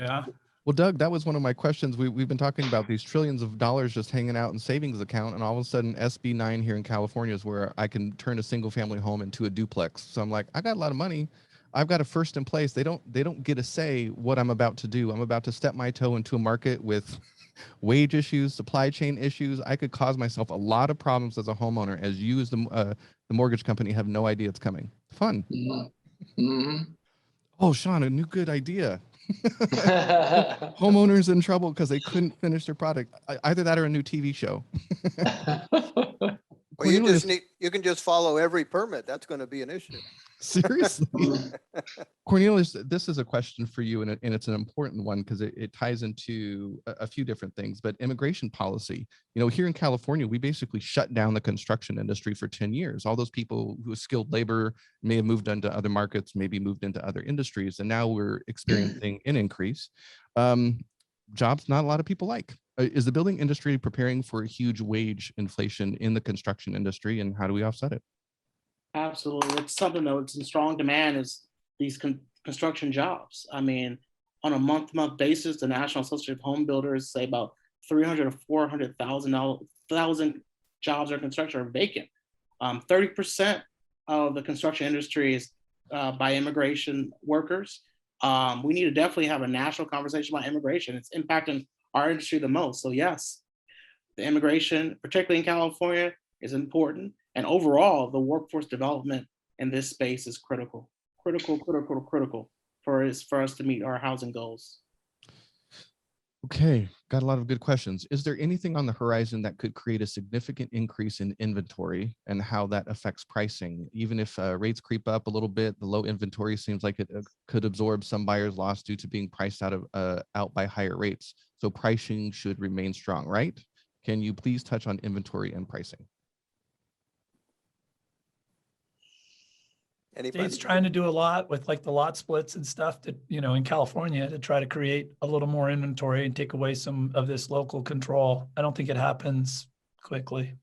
Yeah. Well, Doug, that was one of my questions. We've been talking about these trillions of dollars just hanging out in savings account, and all of a sudden SB 9 here in California is where I can turn a single family home into a duplex. So I'm like, I got a lot of money. I've got a first in place. They don't get to say what I'm about to do. I'm about to step my toe into a market with wage issues, supply chain issues. I could cause myself a lot of problems as a homeowner, as you as the mortgage company have no idea it's coming. Fun. Mm-hmm. Oh, Sean, a new good idea. Homeowners in trouble because they couldn't finish their product. Either that or a new TV show. Well, you can just follow every permit. That's going to be an issue. Seriously. Cornelius, this is a question for you, and it's an important one because it ties into a few different things. But immigration policy, here in California, we basically shut down the construction industry for 10 years. All those people who are skilled labor may have moved into other markets, maybe moved into other industries, and now we're experiencing an increase. Jobs not a lot of people like. Is the building industry preparing for a huge wage inflation in the construction industry, and how do we offset it? Absolutely. It's something that's in strong demand is these construction jobs. I mean, on a month-to-month basis, the National Association of Home Builders say about 300 to 400,000 jobs in construction are vacant. 30% of the construction industry is by immigration workers. We need to definitely have a national conversation about immigration. It's impacting our industry the most. So yes, the immigration, particularly in California, is important. And overall, the workforce development in this space is critical for us to meet our housing goals. Okay, got a lot of good questions. Is there anything on the horizon that could create a significant increase in inventory and how that affects pricing? Even if rates creep up a little bit, the low inventory seems like it could absorb some buyer's loss due to being priced out by higher rates. So pricing should remain strong, right? Can you please touch on inventory and pricing? State's trying to do a lot with like the lot splits and stuff that, in California to try to create a little more inventory and take away some of this local control. I don't think it happens quickly.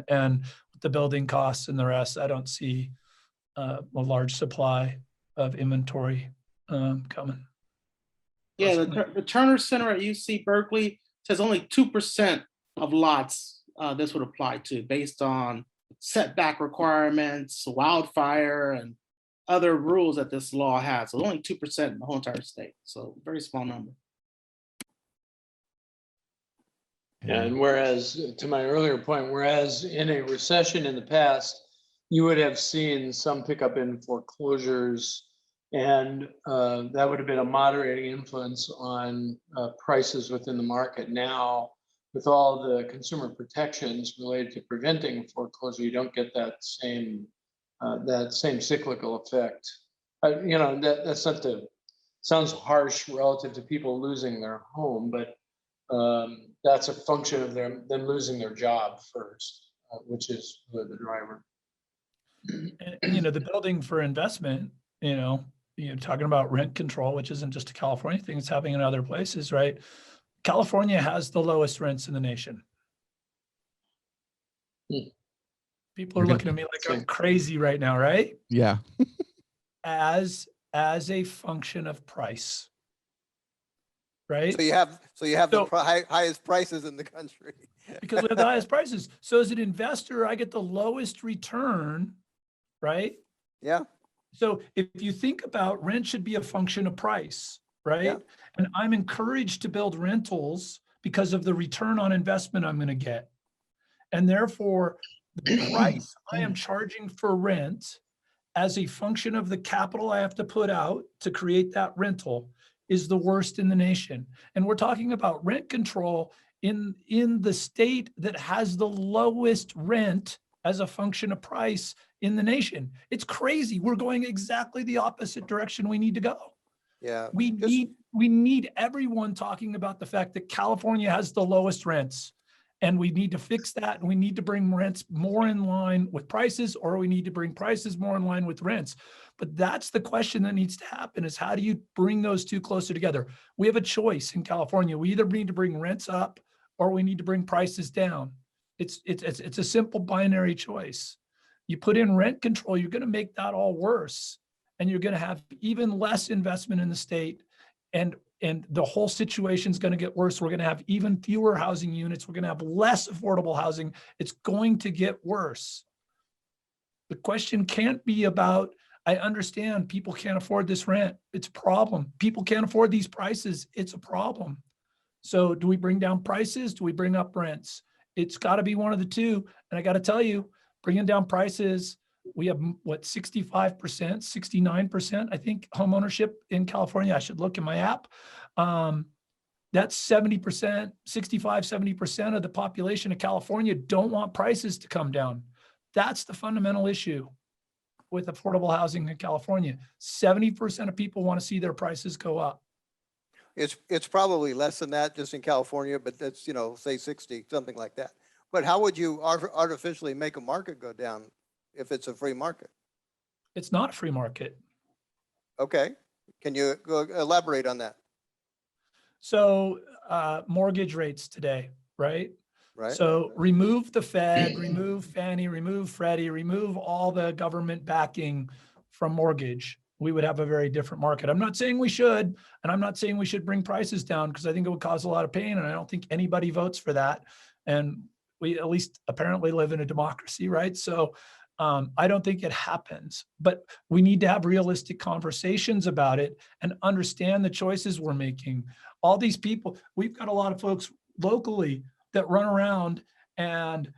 And with the building costs and the rest, I don't see a large supply of inventory coming. Yeah, the Turner Center at UC Berkeley says only 2% of lots this would apply to based on setback requirements, wildfire, and other rules that this law has. So only 2% in the whole entire state. So very small number. And whereas, to my earlier point, whereas in a recession in the past, you would have seen some pickup in foreclosures, and that would have been a moderating influence on prices within the market. Now, with all the consumer protections related to preventing foreclosure, you don't get that same cyclical effect. That's not sounds harsh relative to people losing their home, but that's a function of them losing their job first, which is really the driver. And, the building for investment, you're talking about rent control, which isn't just a California thing, it's happening in other places, right? California has the lowest rents in the nation. People are You're looking at me like I'm crazy right now, right? Yeah. As a function of price, right? So you have the So- highest prices in the country. Because we have the highest prices. So as an investor, I get the lowest return, right? Yeah, So if you think about rent should be a function of price, right? Yeah. And I'm encouraged to build rentals because of the return on investment I'm going to get. And therefore, the price I am charging for rent as a function of the capital I have to put out to create that rental is the worst in the nation. And we're talking about rent control in the state that has the lowest rent as a function of price in the nation. It's crazy. We're going exactly the opposite direction we need to go. yeah. We need everyone talking about the fact that California has the lowest rents. And we need to fix that. And we need to bring rents more in line with prices, or we need to bring prices more in line with rents. But that's the question that needs to happen, is how do you bring those two closer together? We have a choice in California. We either need to bring rents up or we need to bring prices down. It's a simple binary choice. You put in rent control, you're going to make that all worse. And you're going to have even less investment in the state. And the whole situation is going to get worse. We're going to have even fewer housing units. We're going to have less affordable housing. It's going to get worse. The question can't be about, I understand people can't afford this rent. It's a problem. People can't afford these prices. It's a problem. So do we bring down prices? Do we bring up rents? It's got to be one of the two. And I got to tell you, bringing down prices, we have what, 65%, 69%, I think, home ownership in California. I should look in my app. That's 70%, 65, 70% of the population of California don't want prices to come down. That's the fundamental issue with affordable housing in California. 70% of people want to see their prices go up. It's probably less than that just in California, but that's, say 60, something like that. But how would you artificially make a market go down if it's a free market? It's not a free market. Okay. Can you elaborate on that? So mortgage rates today, right? Right. So remove the Fed, remove Fannie, remove Freddie, remove all the government backing from mortgage. We would have a very different market. I'm not saying we should, and I'm not saying we should bring prices down, because I think it would cause a lot of pain, and I don't think anybody votes for that. And we at least apparently live in a democracy, right? So I don't think it happens, but we need to have realistic conversations about it and understand the choices we're making. All these people, we've got a lot of folks locally that run around and,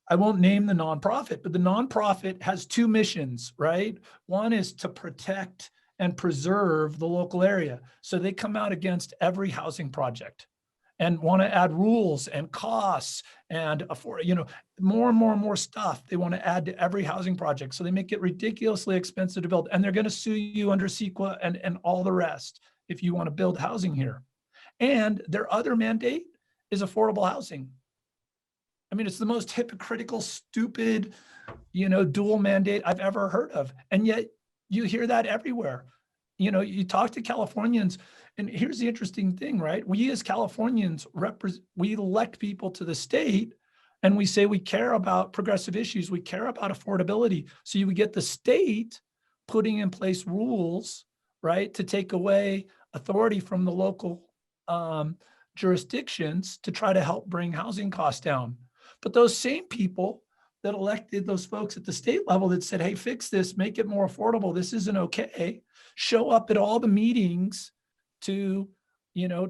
I won't name the nonprofit, but the nonprofit has two missions, right? One is to protect and preserve the local area. So they come out against every housing project and want to add rules and costs and more and more stuff they want to add to every housing project. So they make it ridiculously expensive to build, and they're going to sue you under CEQA and all the rest if you want to build housing here. And their other mandate is affordable housing. I mean, it's the most hypocritical, stupid, dual mandate I've ever heard of. And yet you hear that everywhere. You talk to Californians, and here's the interesting thing, right? We as Californians we elect people to the state, and we say we care about progressive issues. We care about affordability. So you would get the state putting in place rules, right, to take away authority from the local jurisdictions to try to help bring housing costs down. But those same people that elected those folks at the state level that said, hey, fix this, make it more affordable, this isn't okay, show up at all the meetings to,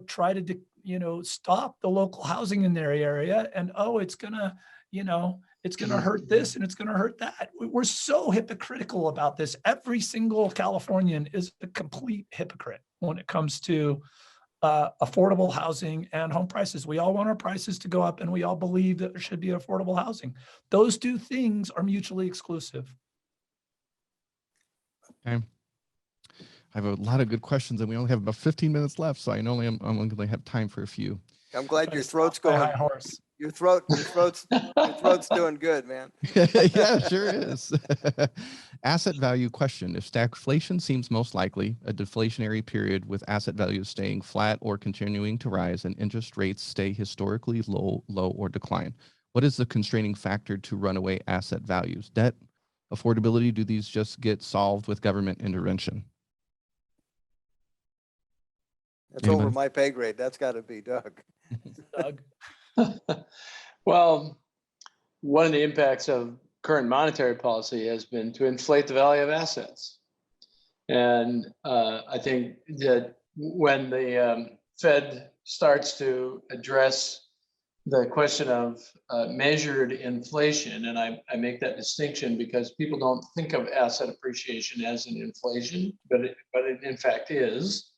try to, stop the local housing in their area. And, it's gonna, it's gonna hurt this and it's gonna hurt that. We're so hypocritical about this. Every single Californian is a complete hypocrite when it comes to affordable housing and home prices. We all want our prices to go up, and we all believe that there should be affordable housing. Those two things are mutually exclusive. Okay. I have a lot of good questions, and we only have about 15 minutes left, so I'm only going to have time for a few. I'm glad your throat's going. High horse. Your throat's doing good, man. Yeah, sure is. Asset value question. If stagflation seems most likely, a deflationary period with asset values staying flat or continuing to rise and interest rates stay historically low or decline, What is the constraining factor to runaway asset values? Debt, affordability? Do these just get solved with government intervention? That's over my pay grade. That's got to be Doug. Doug? Well, one of the impacts of current monetary policy has been to inflate the value of assets. And I think that when the Fed starts to address the question of measured inflation, and I make that distinction because people don't think of asset appreciation as an inflation, but it in fact is.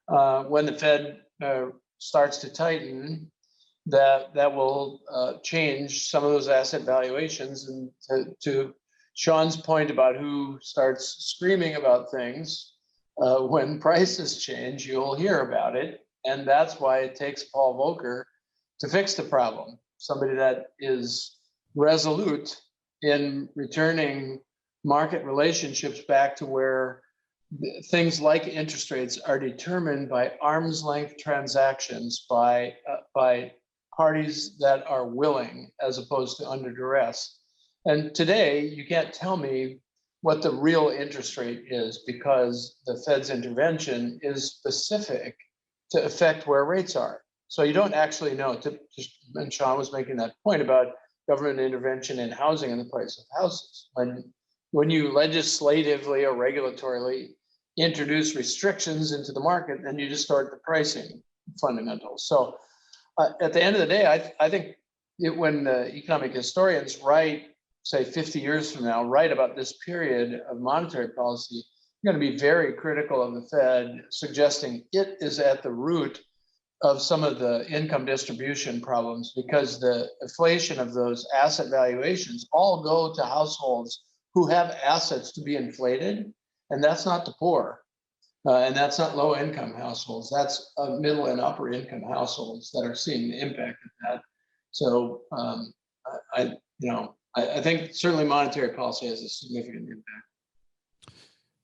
When the Fed starts to tighten, that will change some of those asset valuations. And to Sean's point about who starts screaming about things, when prices change, you'll hear about it. And that's why it takes Paul Volcker to fix the problem. Somebody that is resolute in returning market relationships back to where things like interest rates are determined by arm's length transactions by parties that are willing as opposed to under duress. And today you can't tell me what the real interest rate is because the Fed's intervention is specific to affect where rates are. So you don't actually know. And Sean was making that point about government intervention in housing and the price of houses. When you legislatively or regulatorily introduce restrictions into the market, then you distort the pricing fundamentals. So at the end of the day, I think when the economic historians write, say 50 years from now, write about this period of monetary policy, you're going to be very critical of the Fed, suggesting it is at the root of some of the income distribution problems because the inflation of those asset valuations all go to households who have assets to be inflated, and that's not the poor. And that's not low income households. That's middle and upper income households that are seeing the impact of that. So I think certainly monetary policy has a significant impact.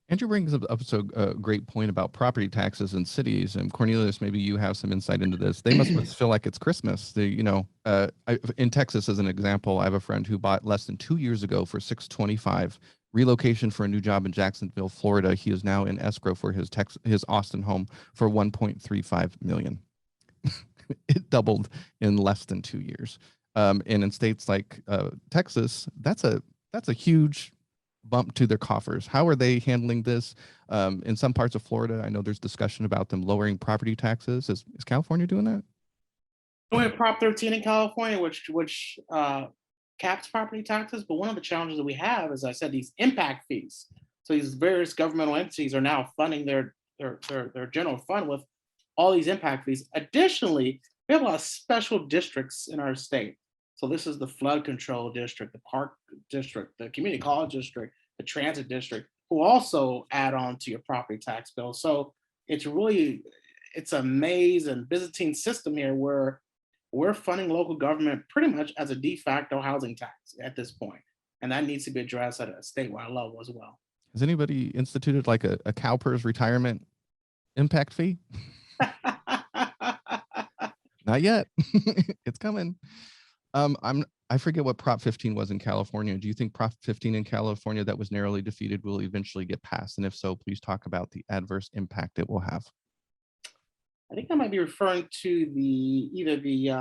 Andrew brings up a great point about property taxes in cities. And Cornelius, maybe you have some insight into this. They must feel like it's Christmas. In Texas, as an example, I have a friend who bought less than 2 years ago for $625. Relocation for a new job in Jacksonville, Florida. He is now in escrow for his Austin home for $1.35 million. It doubled in less than 2 years. And in states like Texas, that's a huge bump to their coffers. How are they handling this? In some parts of Florida, I know there's discussion about them lowering property taxes. Is California doing that? We have Prop 13 in California, which caps property taxes. But one of the challenges that we have, as I said, these impact fees. So these various governmental entities are now funding their general fund with all these impact fees. Additionally, we have a lot of special districts in our state. So this is the flood control district, the park district, the community college district, the transit district, who also add on to your property tax bill. So it's a maze and Byzantine system here where we're funding local government pretty much as a de facto housing tax at this point. And that needs to be addressed at a statewide level as well. Has anybody instituted like a CalPERS retirement impact fee? Not yet. It's coming. I forget what Prop 15 was in California. Do you think Prop 15 in California that was narrowly defeated will eventually get passed? And if so, please talk about the adverse impact it will have. I think I might be referring to either the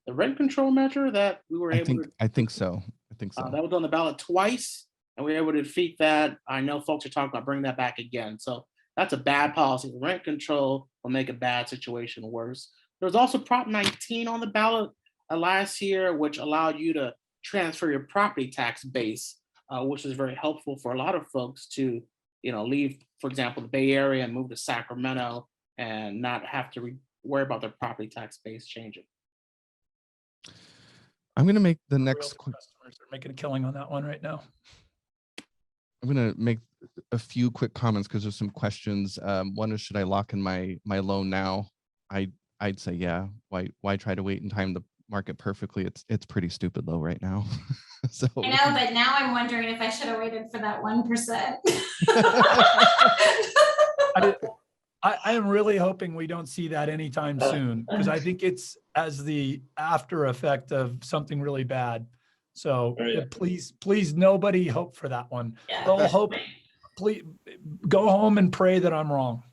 rent control measure that we were able to. I think so. That was on the ballot twice, and we were able to defeat that. I know folks are talking about bringing that back again. So that's a bad policy. Rent control will make a bad situation worse. There was also Prop 19 on the ballot last year, which allowed you to transfer your property tax base, which is very helpful for a lot of folks to, leave, for example, the Bay Area and move to Sacramento and not have to worry about their property tax base changing. I'm going to make the next. Customers are making a killing on that one right now. I'm going to make a few quick comments because there's some questions. One is, should I lock in my loan now? I'd say, yeah. Why try to wait and time the market perfectly? It's pretty stupid low right now. So I know, but now I'm wondering if I should have waited for that 1%. I am really hoping we don't see that anytime soon, because I think it's as the after effect of something really bad. So please, nobody hope for that one. Don't hope. Please go home and pray that I'm wrong.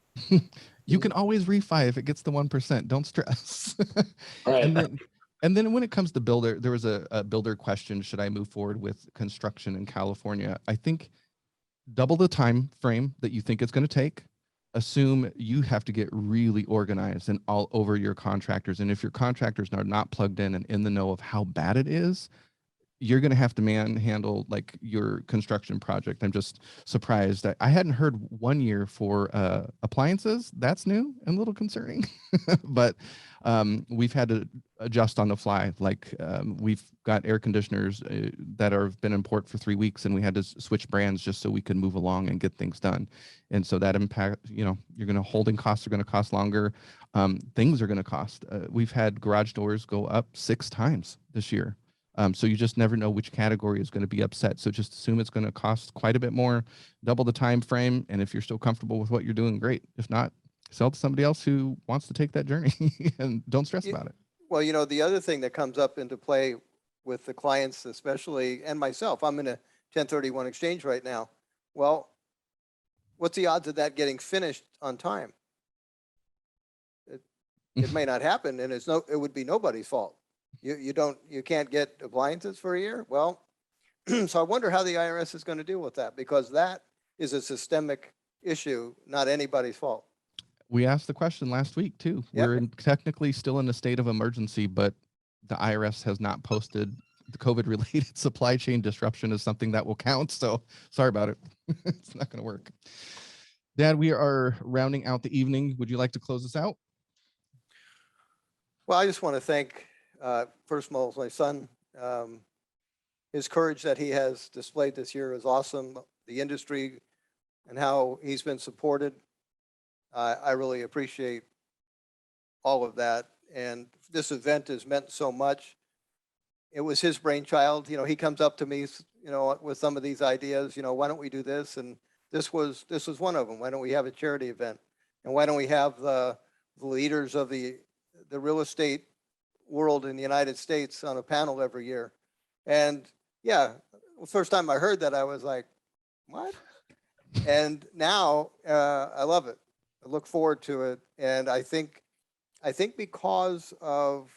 You can always refi if it gets the 1%. Don't stress. Right. And then when it comes to builder, there was a builder question: should I move forward with construction in California? I think double the time frame that you think it's going to take. Assume you have to get really organized and all over your contractors. And if your contractors are not plugged in and in the know of how bad it is, you're going to have to manhandle like your construction project. I'm just surprised. I hadn't heard 1 year for appliances. That's new and a little concerning, but we've had to adjust on the fly. Like we've got air conditioners that have been in port for 3 weeks, and we had to switch brands just so we could move along and get things done. And so that impact, you know, you're going to holding costs are going to cost longer. Things are going to cost. We've had garage doors go up 6 times this year. So you just never know which category is going to be upset. So just assume it's going to cost quite a bit more, double the time frame. And if you're still comfortable with what you're doing, great. If not, sell to somebody else who wants to take that journey and don't stress about it. Well, you know, the other thing that comes up into play with the clients, especially, and myself, I'm in a 1031 exchange right now. Well, what's the odds of that getting finished on time? It may not happen, and it would be nobody's fault. You can't get appliances for a year. Well, so I wonder how the IRS is going to deal with that, because that is a systemic issue, not anybody's fault. We asked the question last week too. Yep. We're technically still in a state of emergency, but the IRS has not posted the COVID-related supply chain disruption as something that will count. So sorry about it. It's not going to work. Dad, we are rounding out the evening. Would you like to close us out? Well, I just want to thank, first of all, my son. His courage that he has displayed this year is awesome. The industry and how he's been supported. I really appreciate all of that. And this event has meant so much. It was his brainchild. You know, he comes up to me, you know, with some of these ideas, you know, why don't we do this? And this was one of them. Why don't we have a charity event? And why don't we have the leaders of the real estate world in the United States on a panel every year? And yeah, the first time I heard that, I was like, what? And now I love it. I look forward to it. And I think because of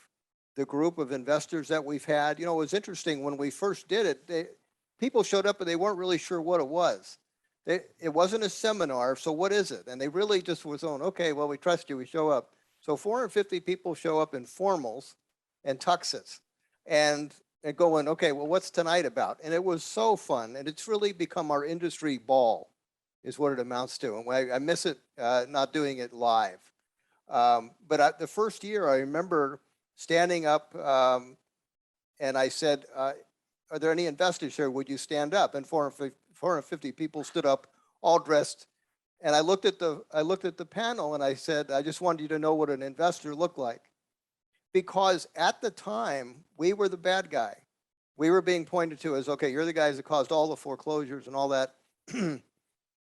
the group of investors that we've had, you know, it was interesting when we first did it, people showed up and they weren't really sure what it was. It wasn't a seminar, so what is it? And they really just was on, okay, well, we trust you, we show up. So 450 people show up in formals and tuxes and going, okay, well, what's tonight about? And it was so fun. And it's really become our industry ball is what it amounts to. And I miss it not doing it live. But the first year I remember standing up and I said, are there any investors here? Would you stand up? And 450 people stood up, all dressed. And I looked at the panel and I said, I just wanted you to know what an investor looked like. Because at the time, we were the bad guy. We were being pointed to as, okay, you're the guys that caused all the foreclosures and all that.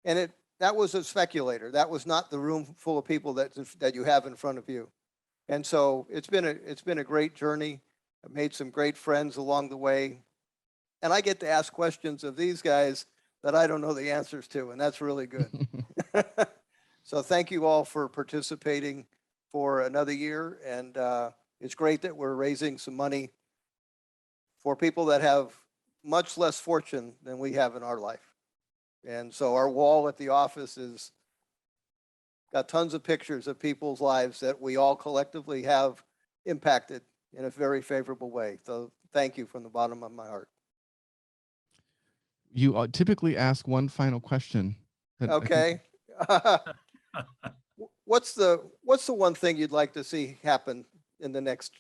And that was a speculator. That was not the room full of people that you have in front of you. And so it's been a great journey. I've made some great friends along the way. And I get to ask questions of these guys that I don't know the answers to, and that's really good. So thank you all for participating for another year. And it's great that we're raising some money for people that have much less fortune than we have in our life. And so our wall at the office is got tons of pictures of people's lives that we all collectively have impacted in a very favorable way. So thank you from the bottom of my heart. You typically ask one final question. Okay. What's the one thing you'd like to see happen in the next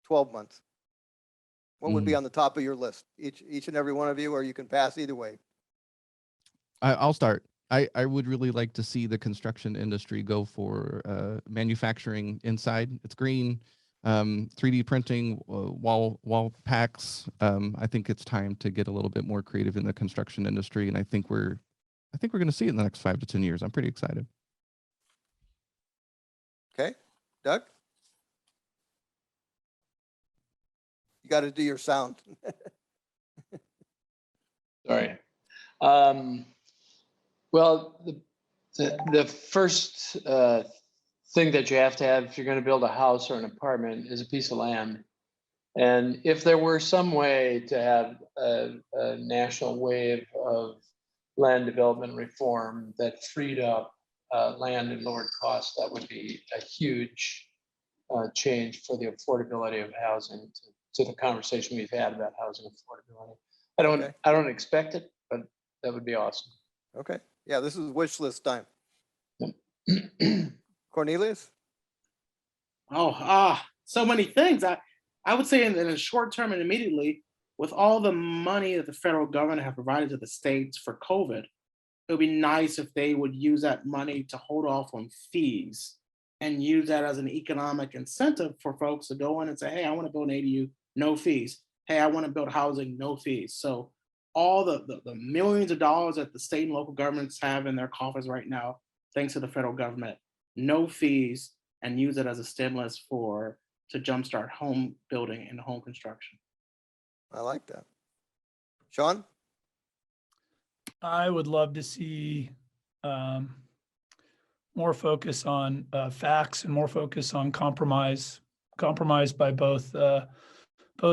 12 months? What would be on the top of your list? Each and every one of you, or you can pass either way. I'll start. I would really like to see the construction industry go for manufacturing inside. It's green, 3D printing, wall packs. I think it's time to get a little bit more creative in the construction industry, and I think we're going to see it in the next 5 to 10 years. I'm pretty excited. Okay, Doug? You got to do your sound. Sorry. Well, the first thing that you have to have if you're going to build a house or an apartment is a piece of land. And if there were some way to have a national wave of land development reform that freed up land and lowered costs, that would be a huge change for the affordability of housing to the conversation we've had about housing affordability. I don't expect it, but that would be awesome. Okay. Yeah, this is wish list time. Cornelius? So many things. I would say in the short term and immediately, with all the money that the federal government have provided to the states for COVID, it would be nice if they would use that money to hold off on fees and use that as an economic incentive for folks to go in and say, hey, I want to build an ADU, no fees. Hey, I want to build housing, no fees. So all the millions of dollars that the state and local governments have in their coffers right now, thanks to the federal government, no fees, and use it as a stimulus to jumpstart home building and home construction. I like that. Sean? I would love to see more focus on facts and more focus on compromise by both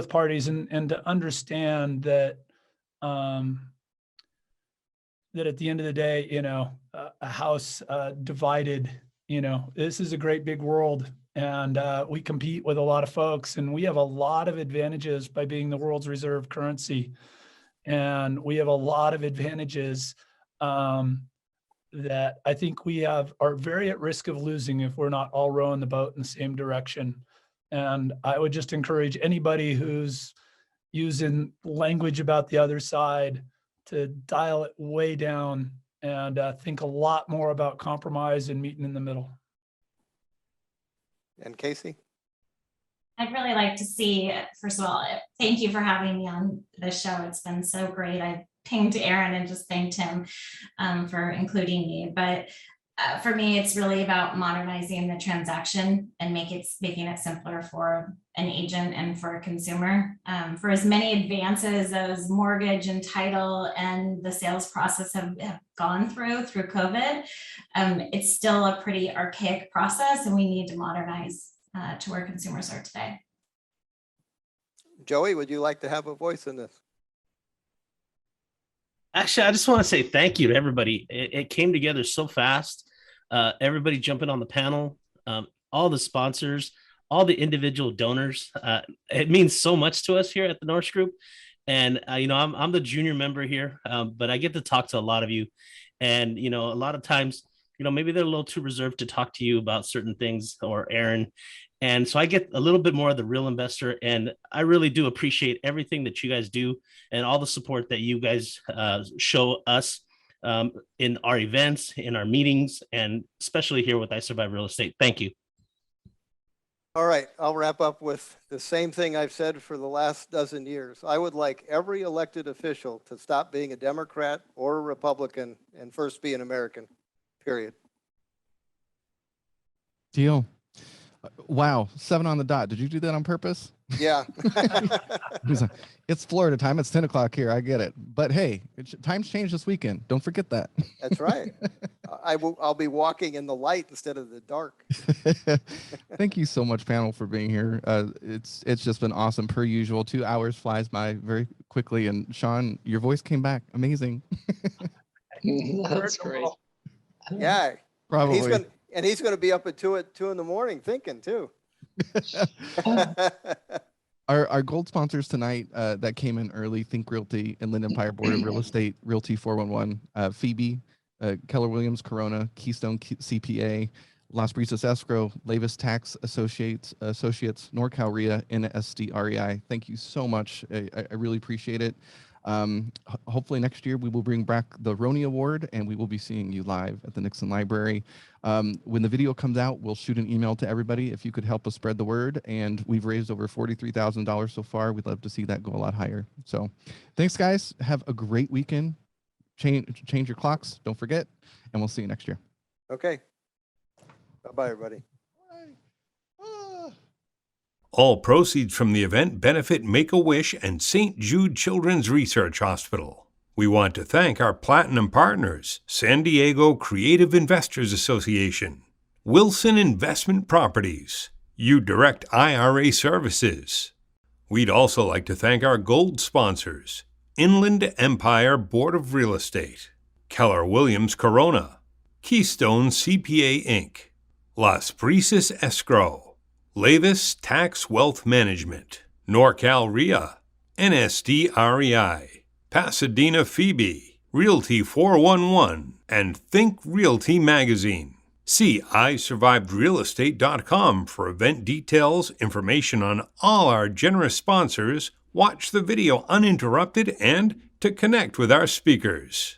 parties, and to understand that that at the end of the day, a house divided, this is a great big world, and we compete with a lot of folks, and we have a lot of advantages by being the world's reserve currency. And we have a lot of advantages that I think we are very at risk of losing if we're not all rowing the boat in the same direction. And I would just encourage anybody who's using language about the other side to dial it way down and think a lot more about compromise and meeting in the middle. And Casey? I'd really like to see, first of all, thank you for having me on this show. It's been so great. I pinged Aaron and just thanked him for including me. But for me, it's really about modernizing the transaction and making it simpler for an agent and for a consumer. For as many advances as mortgage and title and the sales process have gone through COVID, it's still a pretty archaic process, and we need to modernize to where consumers are today. Joey, would you like to have a voice in this? Actually, I just want to say thank you to everybody. It came together so fast. Everybody jumping on the panel, all the sponsors, all the individual donors. It means so much to us here at the Norris Group. And, I'm the junior member here, but I get to talk to a lot of you. And, a lot of times, maybe they're a little too reserved to talk to you about certain things, or Aaron. And so I get a little bit more of the real investor. And I really do appreciate everything that you guys do and all the support that you guys show us in our events, in our meetings, and especially here with I Survive Real Estate. Thank you. All right, I'll wrap up with the same thing I've said for the last dozen years. I would like every elected official to stop being a Democrat or a Republican and first be an American, period. Deal. Wow, 7 on the dot. Did you do that on purpose? Yeah. It's Florida time. It's 10 o'clock here. I get it. But hey, times changed this weekend. Don't forget that. That's right. I'll be walking in the light instead of the dark. Thank you so much, panel, for being here. It's just been awesome per usual. 2 hours flies by very quickly. And Sean, your voice came back. Amazing. That's great. Yeah. Probably. And he's going to be up at 2 in the morning thinking too. Our gold sponsors tonight that came in early: Think Realty and Lind Empire Board of Real Estate, Realty 411, Phoebe, Keller Williams, Corona, Keystone CPA, Las Brisas Escrow, Lavis Tax Associates, NorCal RIA, NSD REI. Thank you so much. I really appreciate it. Hopefully next year we will bring back the Roni Award, and we will be seeing you live at the Nixon Library. When the video comes out, we'll shoot an email to everybody if you could help us spread the word. And we've raised over $43,000 so far. We'd love to see that go a lot higher. So thanks, guys. Have a great weekend. Change your clocks. Don't forget. And we'll see you next year. Okay. Bye-bye, everybody. All proceeds from the event benefit Make-A-Wish and St. Jude Children's Research Hospital. We want to thank our platinum partners, San Diego Creative Investors Association, Wilson Investment Properties, U-Direct IRA Services. We'd also like to thank our gold sponsors, Inland Empire Board of Real Estate, Keller Williams Corona, Keystone CPA Inc., Las Brisas Escrow, Lavis Tax Wealth Management, NorCal RIA, NSD REI, Pasadena Phoebe, Realty 411, and Think Realty Magazine. See isurvivedrealestate.com for event details, information on all our generous sponsors, watch the video uninterrupted, and to connect with our speakers.